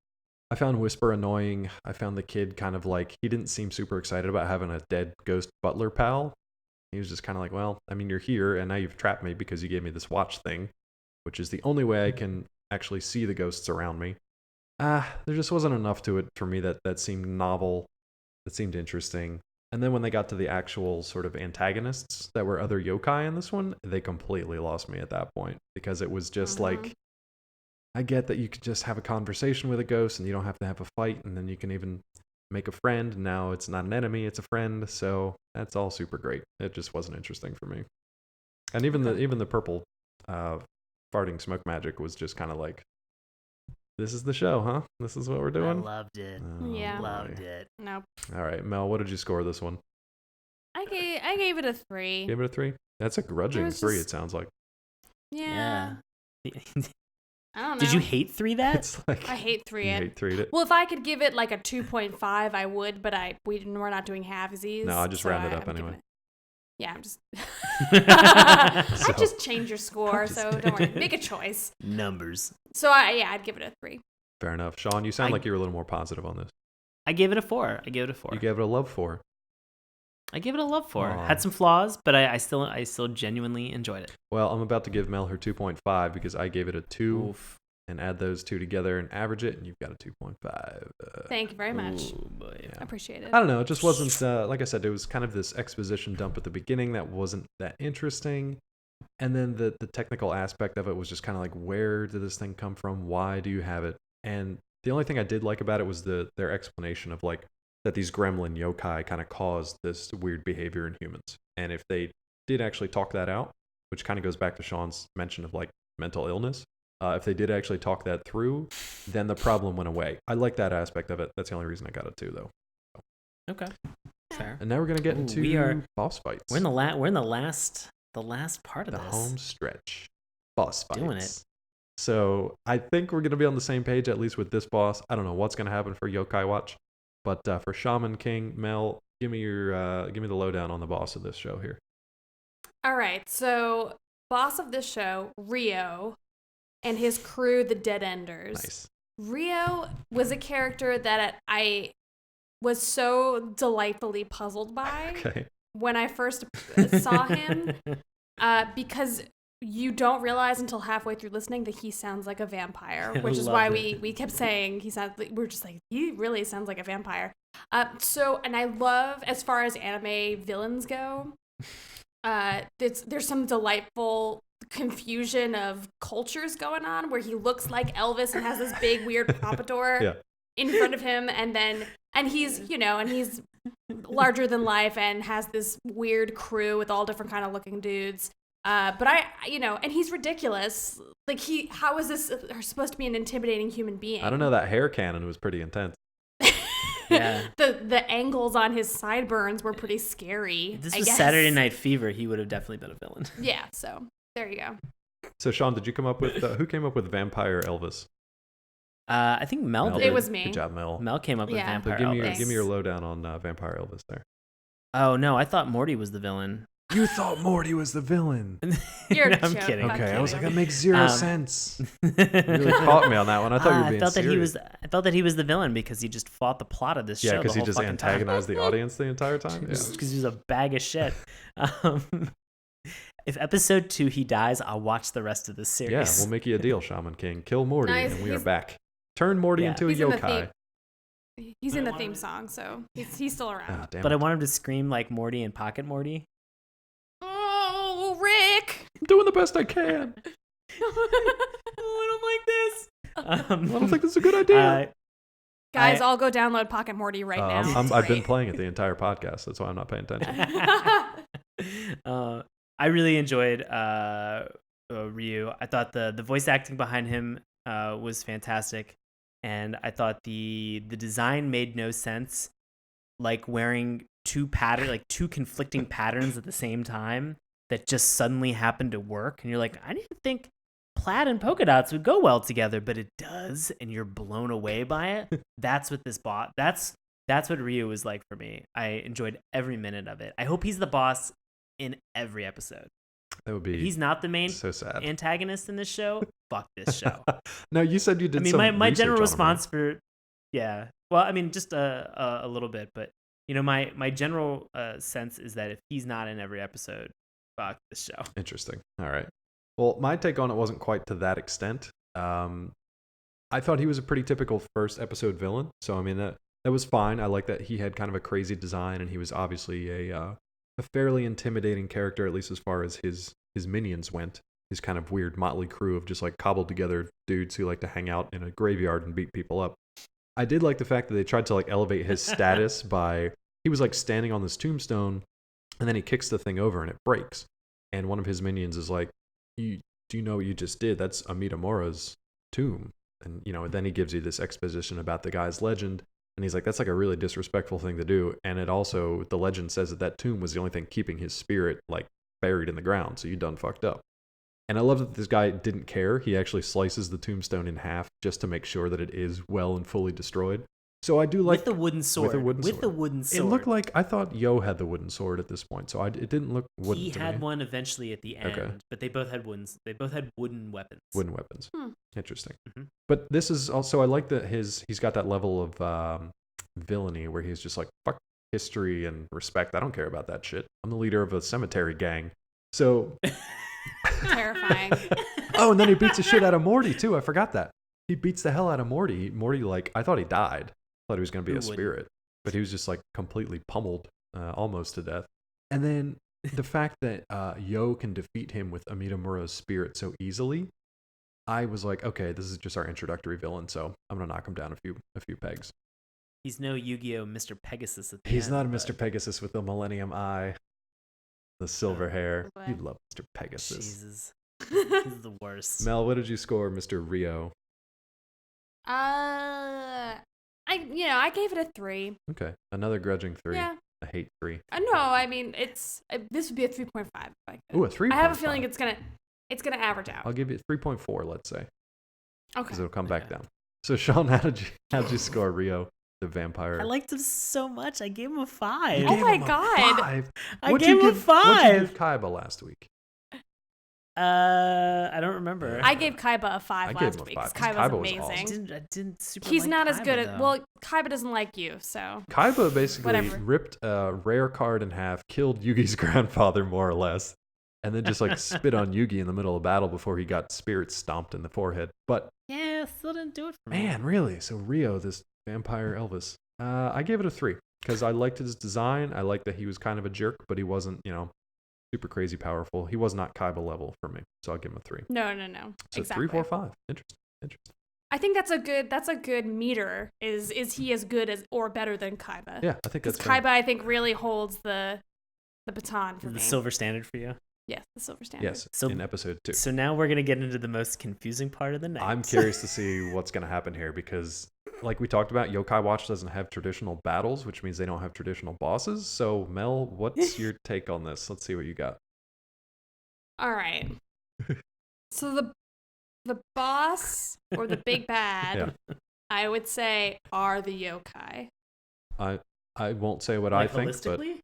I found Whisper annoying. I found the kid kind of he didn't seem super excited about having a dead ghost butler pal. He was just kind of like, well, I mean, you're here and now you've trapped me because you gave me this watch thing, which is the only way I can actually see the ghosts around me. There just wasn't enough to it for me that seemed novel, that seemed interesting. And then when they got to the actual sort of antagonists that were other yokai in this one, they completely lost me at that point because it was just I get that you could just have a conversation with a ghost and you don't have to have a fight, and then you can even make a friend. Now it's not an enemy, it's a friend. So that's all super great. It just wasn't interesting for me. And even the purple farting smoke magic was just kind of this is the show, huh? This is what we're doing? I loved it. Oh, Yeah. Loved boy. it. Nope. All right, Mel, what did you score this one? I gave it a 3. Gave it a 3? That's a grudging 3, it sounds like. Yeah. I don't know. Did you hate 3 that? It's I hate 3 you it. hate 3'd it. Well, if I could give it a 2.5, I would, but we're not doing halvesies. No, I just so rounded I up haven't given anyway. Yeah, I'm just. So- I just change your score, so don't worry. Make a choice. Numbers. So I'd give it a 3. Fair enough. Sean, you sound like you were a little more positive on this. I gave it a 4. You gave it a love 4. I gave it a love 4. Aw. Had some flaws, but I still genuinely enjoyed it. Well, I'm about to give Mel her 2.5 because I gave it a 2. Oof. And add those two together and average it, and you've got a 2.5. Thank you very much. Ooh, boy. Yeah. I appreciate it. I don't know. It just wasn't, like I said, it was kind of this exposition dump at the beginning that wasn't that interesting. And then the technical aspect of it was just kind of where did this thing come from? Why do you have it? And The only thing I did like about it was their explanation of like that these gremlin yokai kind of caused this weird behavior in humans. And if they did actually talk that out, which kind of goes back to Sean's mention of like mental illness, if they did actually talk that through, then the problem went away. I like that aspect of it. That's the only reason I got it too, though. Okay. Fair. And now we're gonna get into boss fights. We're in the last part of the this. home stretch. Boss fights. Doing it. So I think we're gonna be on the same page, at least with this boss. I don't know what's gonna happen for Yokai Watch, but for Shaman King, Mel, give me the lowdown on the boss of this show here. All right, so boss of this show, Rio, and his crew, the Dead Enders. Nice. Rio was a character that I was so delightfully puzzled by when I first saw him, because you don't realize until halfway through listening that he sounds like a vampire, which is why we kept saying we're just like, he really sounds like a vampire. And I love, as far as anime villains go, there's some delightful confusion of cultures going on where he looks like Elvis and has this big weird pompadour in front of him, and he's larger than life and has this weird crew with all different kind of looking dudes. But and he's ridiculous. Like, how is this supposed to be an intimidating human being? I don't know, that hair cannon was pretty intense. Yeah. The angles on his sideburns were pretty scary. If this was Saturday Night Fever, he would have definitely been a villain. Yeah, so there you go. So Sean, did you come up with who came up with Vampire Elvis? I think Mel did. It was me. Good job, Mel. Mel came up with Vampire Elvis. Give me your Elvis. lowdown on Vampire Elvis there. Oh no, I thought Morty was the villain. You thought Morty was the villain. You're No, I'm kidding. Okay, I was like, that makes zero sense. You really caught me on that one. I thought you were being serious. I felt that he was the villain because he just fought the plot of this show. Yeah, because he just fucking antagonized the audience the entire time. Because he was a bag of shit. If episode 2 he dies, I'll watch the rest of the series. Yeah, we'll make you a deal, Shaman King. Kill Morty, and we are back. Turn Morty into a He's in the yokai. He's in the theme song, so he's still around. Oh, but I want him to scream like Morty and Pocket Morty. Oh, Rick! I'm doing the best I can. I don't like this. I don't think this is a good idea. Guys, I'll go download Pocket Morty right now. I've been playing it the entire podcast. That's why I'm not paying attention. I really enjoyed Ryu. I thought the voice acting behind him was fantastic, and I thought the design made no sense, like wearing two conflicting patterns at the same time that just suddenly happened to work, and you're like, I didn't think plaid and polka dots would go well together, but it does, and you're blown away by it. That's what this bot. That's what Ryu was like for me. I enjoyed every minute of it. I hope he's the boss in every episode. That would be. If he's not the main so sad antagonist in this show. Fuck this show. No, you said you did. I mean, my general response for, yeah. Well, I mean, just a little bit, but my general sense is that if he's not in every episode, fuck this show. Interesting. All right. Well, my take on it wasn't quite to that extent. I thought he was a pretty typical first episode villain. So I mean that was fine. I like that he had kind of a crazy design, and he was obviously a fairly intimidating character, at least as far as his minions went. His kind of weird motley crew of just like cobbled together dudes who like to hang out in a graveyard and beat people up. I did like the fact that they tried to like elevate his status by, he was like standing on this tombstone, and then he kicks the thing over and it breaks. And one of his minions is like, do you know what you just did? That's Amitamura's tomb. And then he gives you this exposition about the guy's legend. And he's like, that's like a really disrespectful thing to do. And it also, the legend says that tomb was the only thing keeping his spirit like buried in the ground. So you done fucked up. And I love that this guy didn't care. He actually slices the tombstone in half just to make sure that it is well and fully destroyed. So I do like with the wooden sword. With the wooden sword. It looked like, I thought Yo had the wooden sword at this point, so it didn't look wooden. He had one eventually at the end, but they both had wooden. They both had wooden weapons. Wooden weapons. Interesting. Mm-hmm. But this is also, I like that he's got that level of villainy where he's just like, fuck history and respect. I don't care about that shit. I'm the leader of a cemetery gang. So terrifying. Oh, and then he beats the shit out of Morty too. I forgot that. He beats the hell out of Morty. Morty, like, I thought he died. I thought he was going to be a spirit. But he was just like completely pummeled, almost to death. And then the fact that Yo can defeat him with Amitamura's spirit so easily, I was like, okay, this is just our introductory villain, so I'm gonna knock him down a few pegs. He's no Yu-Gi-Oh! Mr. Pegasus at the He's end, not a but- Mr. Pegasus with the Millennium Eye, the silver hair. boy. You love Mr. Pegasus. Jesus. He's the worst. Mel, what did you score, Mr. Rio? I gave it a 3. Okay, another grudging 3. Yeah. I hate 3. No, I mean this would be a 3.5. Ooh, a 3. I have a feeling it's gonna average out. I'll give you 3.4, let's say, because Okay. it'll come back Okay. down. So Sean, how'd you score Rio, the vampire? I liked him so much. I gave him a 5. You Oh gave my him a God. 5? I What'd gave you him a give- What'd you 5. give Kaiba last week? I don't remember. I gave Kaiba a 5 I gave last him a week 5, because 'cause Kaiba's Kaiba was amazing. I didn't super He's like not as Kaiba, good at though. well, Kaiba doesn't like you, so Kaiba basically Whatever. ripped a rare card in half, killed Yugi's grandfather more or less, and then just like spit on Yugi in the middle of battle before he got spirit stomped in the forehead. But Yeah, still didn't do it for me. man, really? So Rio, this vampire Elvis, I gave it a 3 because I liked his design. I liked that he was kind of a jerk, but he wasn't, super crazy powerful. He was not Kaiba level for me, so I'll give him a 3. no. So Exactly. 3, 4, 5. Interesting. I think that's a good meter. Is he as good as or better than Kaiba? Yeah, I think Because that's fair. Kaiba, I think, really holds the baton for The me. silver standard for you. Yes, the silver standard. Yes, So- in episode 2. So now we're gonna get into the most confusing part of the night. I'm curious to see what's going to happen here because, like we talked about, Yokai Watch doesn't have traditional battles, which means they don't have traditional bosses. So, Mel, what's your take on this? Let's see what you got. All right. So the boss or the big bad, I would say, are the yokai. I won't say what Like, I think, but holistically?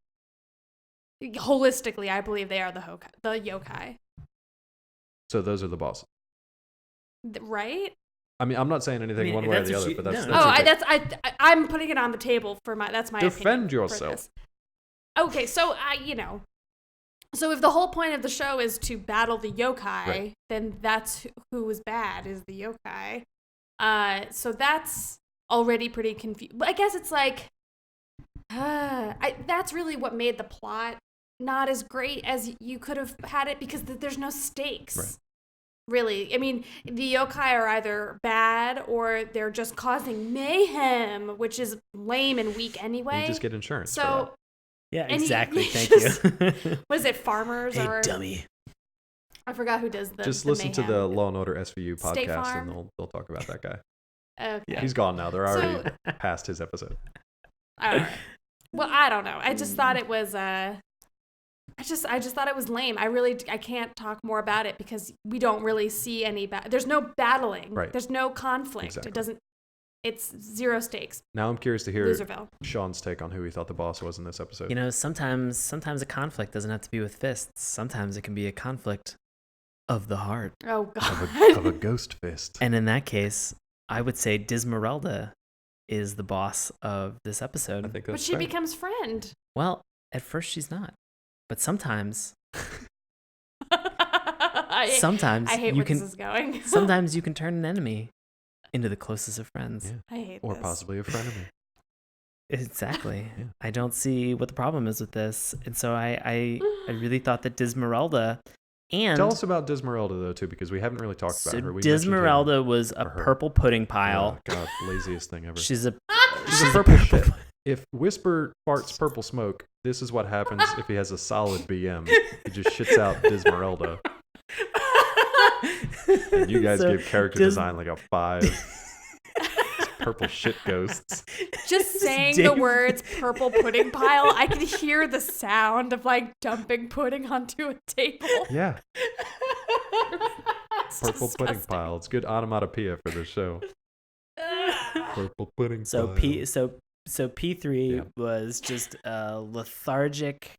Holistically, I believe they are the yokai. so those are the bosses. Right? I mean, I'm not saying anything I mean, one way or that's the what other, she- but that's, no. that's your take. I'm putting it on the table for that's my Defend opinion for yourself. this. Okay, so so if the whole point of the show is to battle the yokai, Right. then that's who is bad is the yokai. So that's already pretty confusing. I guess it's like, that's really what made the plot not as great as you could have had it because there's no stakes. Right. Really, I mean, the yokai are either bad or they're just causing mayhem, which is lame and weak anyway. You just get insurance. for so, Yeah, and exactly. you Thank just- you. what is it, farmers Hey, or dummy. I forgot who does the. that. Just the listen to the mayhem. Law and Order SVU State podcast, Farm. and they'll talk about that guy. Okay. He's gone now. They're already So- past his episode. All right. Well, I don't know. I just thought it was I just thought it was lame. I can't talk more about it because we don't really see any there's no battling. Right. There's no conflict. Exactly. It's zero stakes. Now I'm curious to hear Loserville. Sean's take on who he thought the boss was in this episode. You know, sometimes a conflict doesn't have to be with fists. Sometimes it can be a conflict of the heart. Oh god. of a ghost fist. And in that case, I would say Dismeralda is the boss of this episode. I think But that's she fair. becomes friend. Well, at first she's not. But sometimes I hate you where can this is going. sometimes you can turn an enemy into the closest of friends. Yeah. I hate Or this. possibly a frenemy. Exactly. Yeah. I don't see what the problem is with this. And so I really thought that Dismeralda and Tell us about Dismeralda, though, too, because we haven't really talked so about her. We mentioned him. Dismeralda was a or her. purple pudding pile. Oh, God, laziest thing ever. She's a She's a purple shit. If Whisper farts purple smoke, this is what happens if he has a solid BM. He just shits out Dismeralda. And you guys So gave character Dis- design like a 5. Purple shit ghosts. Just saying the words purple pudding pile, I can hear the sound of like dumping pudding onto a table. Yeah, It's purple pudding disgusting. pile. It's good onomatopoeia for the show. Purple pudding So pile. so P3 Yeah. was just a lethargic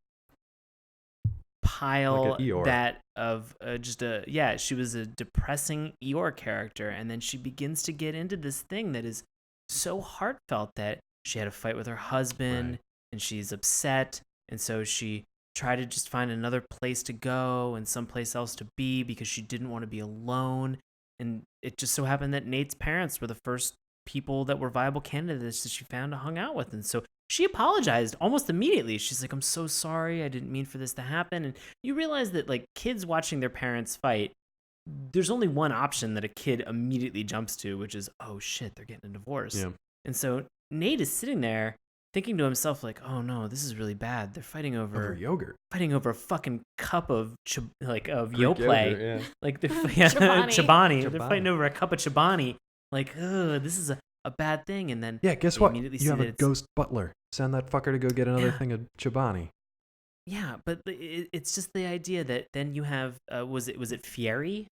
pile Like an Eeyore. that of she was a depressing Eeyore character, and then she begins to get into this thing that is so heartfelt that she had a fight with her husband Right. and she's upset, and so she tried to just find another place to go and someplace else to be because she didn't want to be alone. And it just so happened that Nate's parents were the first people that were viable candidates that she found to hung out with. And so she apologized almost immediately. She's like, I'm so sorry. I didn't mean for this to happen. And you realize that like kids watching their parents fight there's only one option that a kid immediately jumps to, which is, oh shit, they're getting a divorce. Yeah. And so Nate is sitting there thinking to himself, like, oh no, this is really bad. They're fighting Over yogurt. fighting over a fucking cup of of Greek Yoplait. yogurt, yeah. Like they're Chobani. Chobani. They're fighting over a cup of Chobani. Like, this is a bad thing. And then Yeah, guess they what? immediately You see have that a it's- ghost butler. Send that fucker to go get another Yeah. thing of Chobani. Yeah, but it's just the idea that then you have was it Fieri,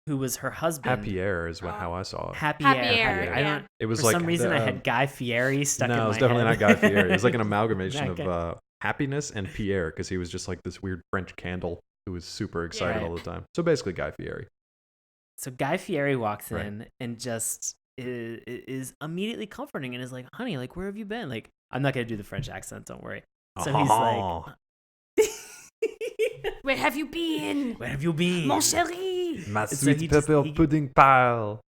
who was her husband. Happy Air is how I saw it. Happy Happy Air. Air, I yeah. don't. It was For like some reason, I the, had Guy Fieri stuck in my No, head. it's definitely not Guy Fieri. It was like an amalgamation That of happiness and Pierre, because he was just like this weird French candle who was super excited Yeah. all the time. So basically, Guy Fieri. So Guy Fieri walks Right. in and just is immediately comforting and is like, "Honey, like, where have you been?" Like, I'm not gonna do the French accent. Don't worry. So he's like, Where have you been? "Where have you been, Mon chéri. My So sweet he just- pepper he- pudding pile.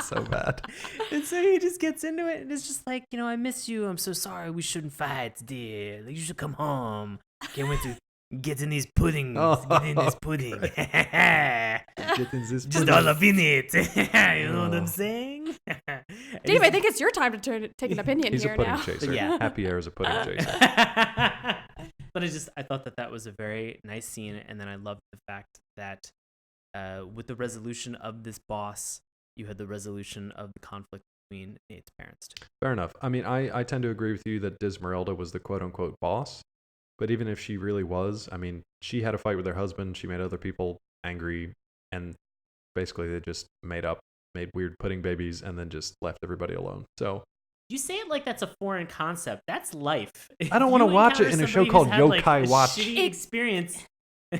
So bad. And so he just gets into it and it's just like, I miss you. I'm so sorry. We shouldn't fight, dear. Like, you should come home. Can't wait to get in these puddings. Get in this pudding. Get in this Just pudding. all up in it. You know what I'm Oh. saying? And Dave, he's- I think it's your time to take an opinion He's a here pudding now. chaser. Yeah. Happy Air is a pudding chaser. But I thought that was a very nice scene, and then I loved the fact that with the resolution of this boss, you had the resolution of the conflict between Nate's parents too. Fair enough. I mean, I tend to agree with you that Dismeralda was the quote-unquote boss. But even if she really was, I mean, she had a fight with her husband. She made other people angry. And basically they just made weird pudding babies, and then just left everybody alone. So You say it like that's a foreign concept. That's life. I don't wanna You watch it encounter in a show somebody called who's had, like, Yokai a Watch. shitty It- experience.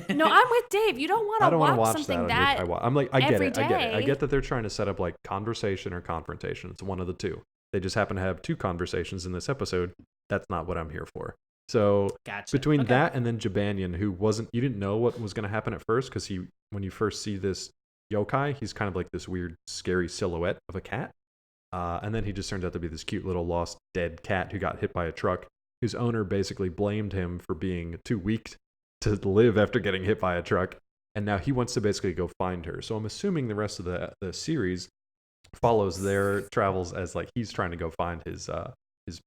No, I'm with Dave. You don't want I to don't want to watch watch something that. that. I'm like, I get every it. I get it. I day. get that they're trying to set up like conversation or confrontation. It's one of the two. They just happen to have two conversations in this episode. That's not what I'm here for. So Gotcha. between Okay. that and then Jabanian, who you didn't know what was going to happen at first, because when you first see this yokai, he's kind of like this weird, scary silhouette of a cat. And then he just turns out to be this cute little lost dead cat who got hit by a truck, whose owner basically blamed him for being too weak to live after getting hit by a truck. And now he wants to basically go find her. So I'm assuming the rest of the series follows their travels as like he's trying to go find his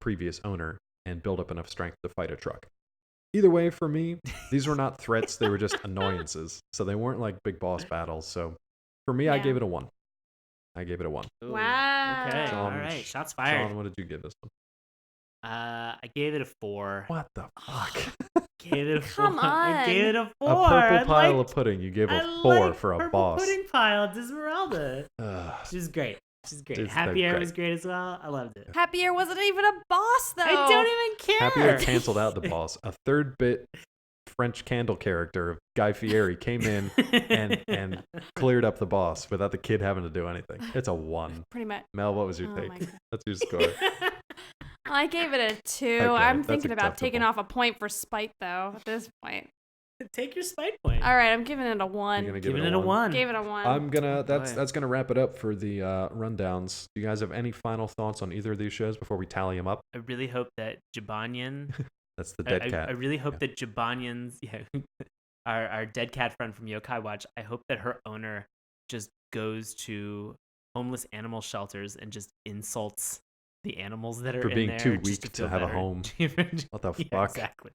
previous owner and build up enough strength to fight a truck. Either way, for me, these were not threats. They were just annoyances. So they weren't like big boss battles. So for me, I Yeah. gave it a 1. I gave it a 1. Ooh, Wow. Okay. Sean, All right. Shots fired. Sean, what did you give this one? I gave it a 4. What the fuck? Gave it a 4. Come I gave it a 4. A purple I pile liked- of pudding. You gave I a 4 liked for a purple boss. pudding pile, Dismeralda. Ugh. She's great. She's great. Dude, Happy they're Air great. was great as well. I loved it. Happier wasn't even a boss, though. I don't even care. Happy Air canceled out the boss. A third bit French candle character, Guy Fieri, came in and cleared up the boss without the kid having to do anything. It's a 1. Pretty much. Mel, what was your Oh my take? God. That's your score. I gave it a 2. Okay, I'm that's thinking about taking acceptable. off a point for spite, though, at this point. Take your spite point. All right, I'm giving it a 1. You're gonna give Giving it a 1. Gave it a 1. I'm gonna. That's boy. that's gonna wrap it up for the rundowns. Do you guys have any final thoughts on either of these shows before we tally them up? I really hope that Jabanian. That's the dead cat. I really hope Yeah. that Jabanian's, our dead cat friend from Yokai Watch. I hope that her owner just goes to homeless animal shelters and just insults the animals that are For in being there too just weak to feel have a better. home. What the Yeah, fuck? exactly.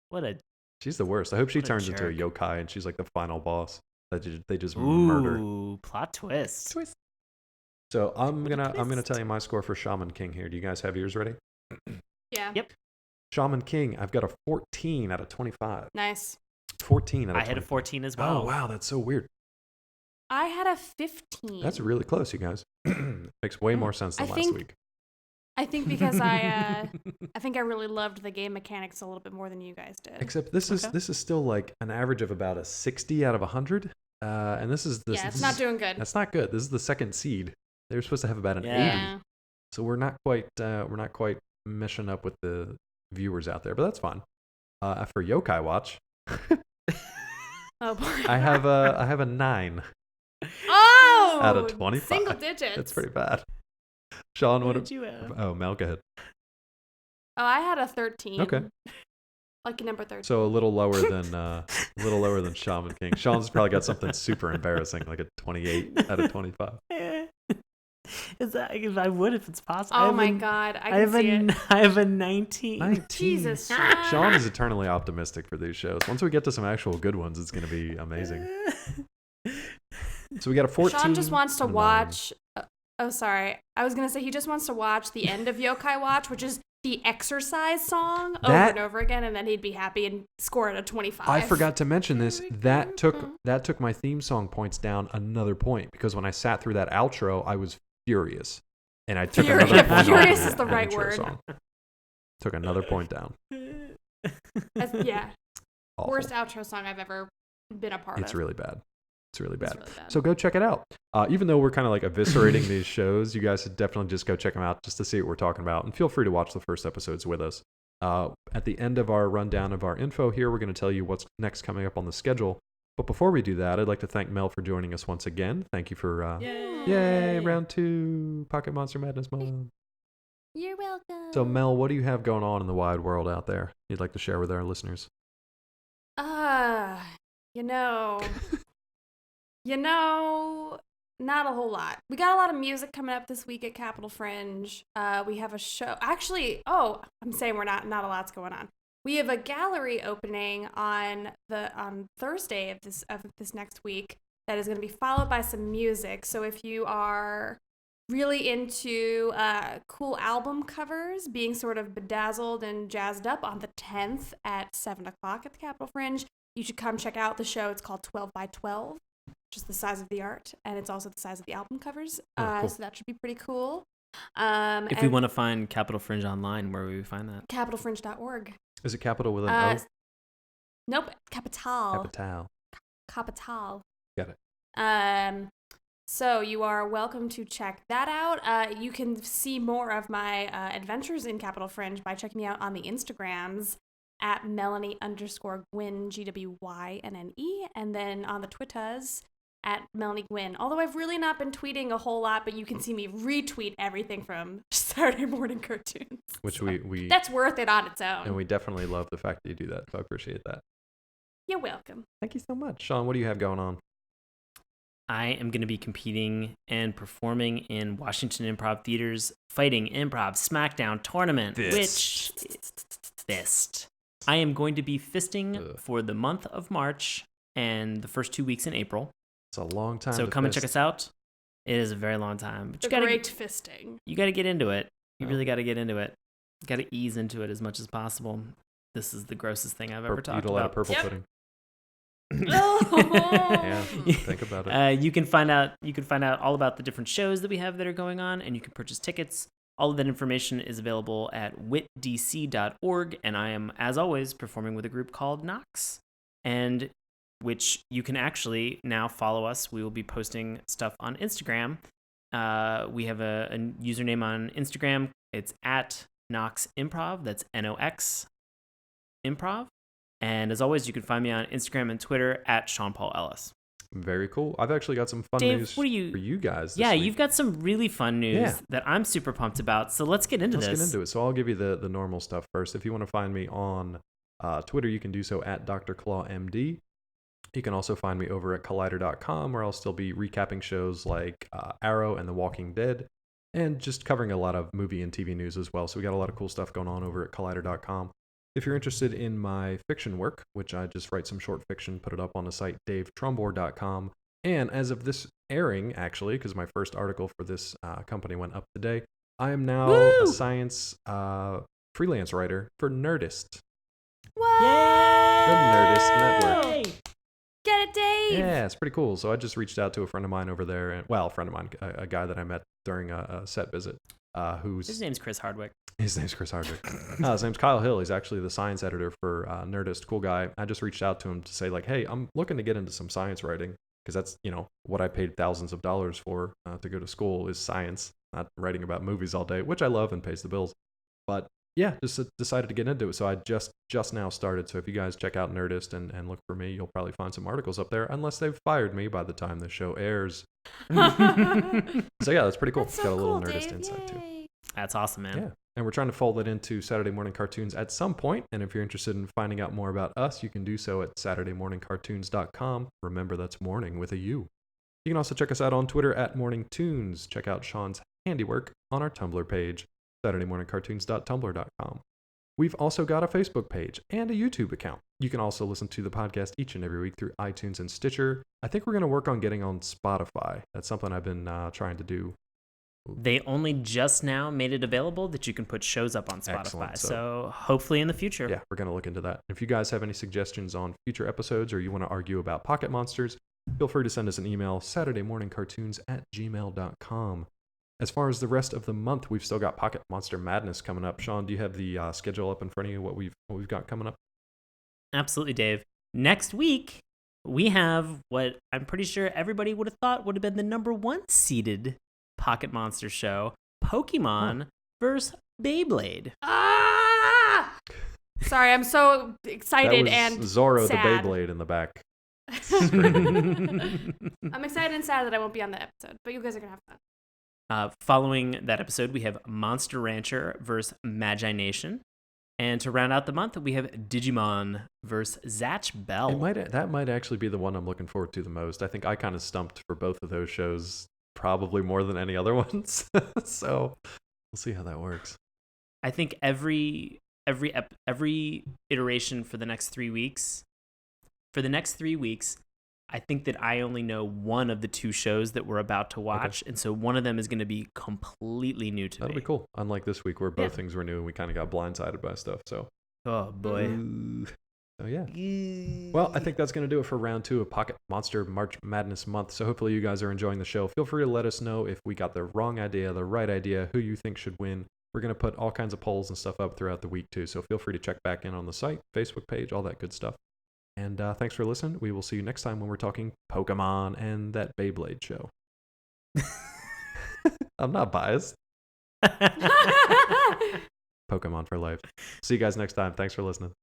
What a She's the worst. I hope she What a turns into a jerk. yokai and she's like the final boss that they just murder. ooh plot twist. So I'm What a gonna twist. tell you my score for Shaman King here. Do you guys have yours ready? Yeah. Yep. Shaman King, I've got a 14 out of 25. Nice. 14 out of I had a 25. 14 as well. Oh wow, that's so weird. I had a 15. That's really close, you guys. Makes way more sense than I last think- week. I think because I think I really loved the game mechanics a little bit more than you guys did. Except this Okay. is still like an average of about a 60 out of 100. And this is Yeah, it's not is- doing good. That's not good. This is the second seed. They were supposed to have about an Yeah. 80. Yeah. So we're not quite meshing up with the viewers out there, but that's fine. For Yokai Watch, Oh boy. I have a 9 Oh! out of 25. Single digits. That's pretty bad. Sean, What what? did you have? Oh, Mel, go ahead. Oh, I had a 13. Okay. Lucky number 13. So a little lower than Shaman King. Sean's probably got something super embarrassing, like a 28 out of 25. I would if it's possible. Oh my God, I can see it. I have a 19. 19. Jesus, Sean. Sean is eternally optimistic for these shows. Once we get to some actual good ones, it's going to be amazing. So we got a 14. Sean just wants to and a 9. watch. Oh, sorry. I was going to say he just wants to watch the end of Yokai Watch, which is the exercise song over and over again, and then he'd be happy and score at a 25. I forgot to mention this. That took my theme song points down another point because when I sat through that outro, I was furious, and I took another point. Furious off is the that right intro word. song. Took another point down. Yeah. Awful. Worst outro song I've ever been a part of. It's really bad. It's really bad. It's really bad. So go check it out. Even though we're kind of like eviscerating these shows, you guys should definitely just go check them out just to see what we're talking about. And feel free to watch the first episodes with us. At the end of our rundown of our info here, we're going to tell you what's next coming up on the schedule. But before we do that, I'd like to thank Mel for joining us once again. Thank you for yay, round 2, Pocket Monster Madness Month. You're welcome. So Mel, what do you have going on in the wide world out there you'd like to share with our listeners? Not a whole lot. We got a lot of music coming up this week at Capitol Fringe. We have a show. Actually, I'm saying we're not a lot's going on. We have a gallery opening on Thursday of this next week that is going to be followed by some music. So if you are really into cool album covers, being sort of bedazzled and jazzed up on the 10th at 7 o'clock at the Capitol Fringe, you should come check out the show. It's called 12 by 12, which is the size of the art, and it's also the size of the album covers. Cool. So that should be pretty cool. If we want to find Capitol Fringe online, where would we find that? CapitalFringe.org. Is it capital with an O? Nope, Capital. Capital. Got it. So you are welcome to check that out. You can see more of my adventures in Capitol Fringe by checking me out on the Instagrams at Melanie_Gwynn, GWYNNE, and then on the Twitters at Melanie Gwynn. Although I've really not been tweeting a whole lot, but you can see me retweet everything from Saturday morning cartoons. Which so we that's worth it on its own. And we definitely love the fact that you do that. So I appreciate that. You're welcome. Thank you so much. Sean, what do you have going on? I am going to be competing and performing in Washington Improv Theater's Fighting Improv Smackdown tournament, Fist. I am going to be fisting for the month of March and the first 2 weeks in April. It's a long time. So come and check us out. It is a very long time. But great fisting. You got to get into it. You really got to get into it. Got to ease into it as much as possible. This is the grossest thing I've ever talked about. Eat a lot of purple pudding. Yeah, think about it. You can find out all about the different shows that we have that are going on, and you can purchase tickets. All of that information is available at witdc.org, and I am, as always, performing with a group called Knox, and which you can actually now follow us. We will be posting stuff on Instagram. We have a username on Instagram. It's at Knox Improv. That's NOX Improv. And as always, you can find me on Instagram and Twitter at Sean Paul Ellis. Very cool. I've actually got some fun Dave, news for you guys. Yeah, week. You've got some really fun news that I'm super pumped about. So let's get into this. Let's get into it. So I'll give you the normal stuff first. If you want to find me on Twitter, you can do so at Dr. Claw MD. You can also find me over at collider.com, where I'll still be recapping shows like Arrow and The Walking Dead, and just covering a lot of movie and TV news as well. So we got a lot of cool stuff going on over at collider.com. If you're interested in my fiction work, which I just write some short fiction, put it up on the site davetrumbore.com. And as of this airing, actually, because my first article for this company went up today, I am now a science freelance writer for Nerdist. What? The Nerdist Network. Get it, Dave! Yeah, it's pretty cool. So I just reached out to a friend of mine over there, a friend of mine, a guy that I met during a set visit. His name's Chris Hardwick. His name's Kyle Hill. He's actually the science editor for Nerdist. Cool guy. I just reached out to him to say, like, hey, I'm looking to get into some science writing, because that's, what I paid thousands of dollars for to go to school is science, not writing about movies all day, which I love and pays the bills. But yeah, just decided to get into it. So I just now started. So if you guys check out Nerdist and look for me, you'll probably find some articles up there, unless they've fired me by the time the show airs. So yeah, that's pretty cool. That's so got a little cool, Nerdist Dave. insight too. That's awesome, man. Yeah. And we're trying to fold it into Saturday morning cartoons at some point. And if you're interested in finding out more about us, you can do so at SaturdayMorningCartoons.com. Remember, that's morning with a U. You can also check us out on Twitter at MorningTunes. Check out Sean's handiwork on our Tumblr page, SaturdayMorningCartoons.tumblr.com. We've also got a Facebook page and a YouTube account. You can also listen to the podcast each and every week through iTunes and Stitcher. I think we're going to work on getting on Spotify. That's something I've been trying to do. They only just now made it available that you can put shows up on Spotify. Excellent. So hopefully in the future. Yeah, we're going to look into that. If you guys have any suggestions on future episodes or you want to argue about Pocket Monsters, feel free to send us an email, SaturdayMorningCartoons@gmail.com. As far as the rest of the month, we've still got Pocket Monster Madness coming up. Sean, do you have the schedule up in front of you, what we've got coming up? Absolutely, Dave. Next week, we have what I'm pretty sure everybody would have thought would have been the number 1 seeded Pocket Monster show, Pokemon versus Beyblade. Ah! Sorry, I'm so excited that was and Zorro sad. the Beyblade in the back. I'm excited and sad that I won't be on the episode, but you guys are going to have fun. Following that episode, we have Monster Rancher versus Magi Nation. And to round out the month, we have Digimon versus Zatch Bell. That might actually be the one I'm looking forward to the most. I think I kind of stumped for both of those shows, probably more than any other ones. So we'll see how that works. I think every iteration for the next 3 weeks. For the next 3 weeks, I think that I only know one of the 2 shows that we're about to watch, and so one of them is going to be completely new to me. That'll be cool. Unlike this week where both things were new and we kind of got blindsided by stuff. So. Oh boy. So yeah. Well, I think that's going to do it for round 2 of Pocket Monster March Madness month. So hopefully you guys are enjoying the show. Feel free to let us know if we got the wrong idea, the right idea, who you think should win. We're going to put all kinds of polls and stuff up throughout the week too. So feel free to check back in on the site, Facebook page, all that good stuff. And thanks for listening. We will see you next time when we're talking Pokemon and that Beyblade show. I'm not biased. Pokemon for life. See you guys next time. Thanks for listening.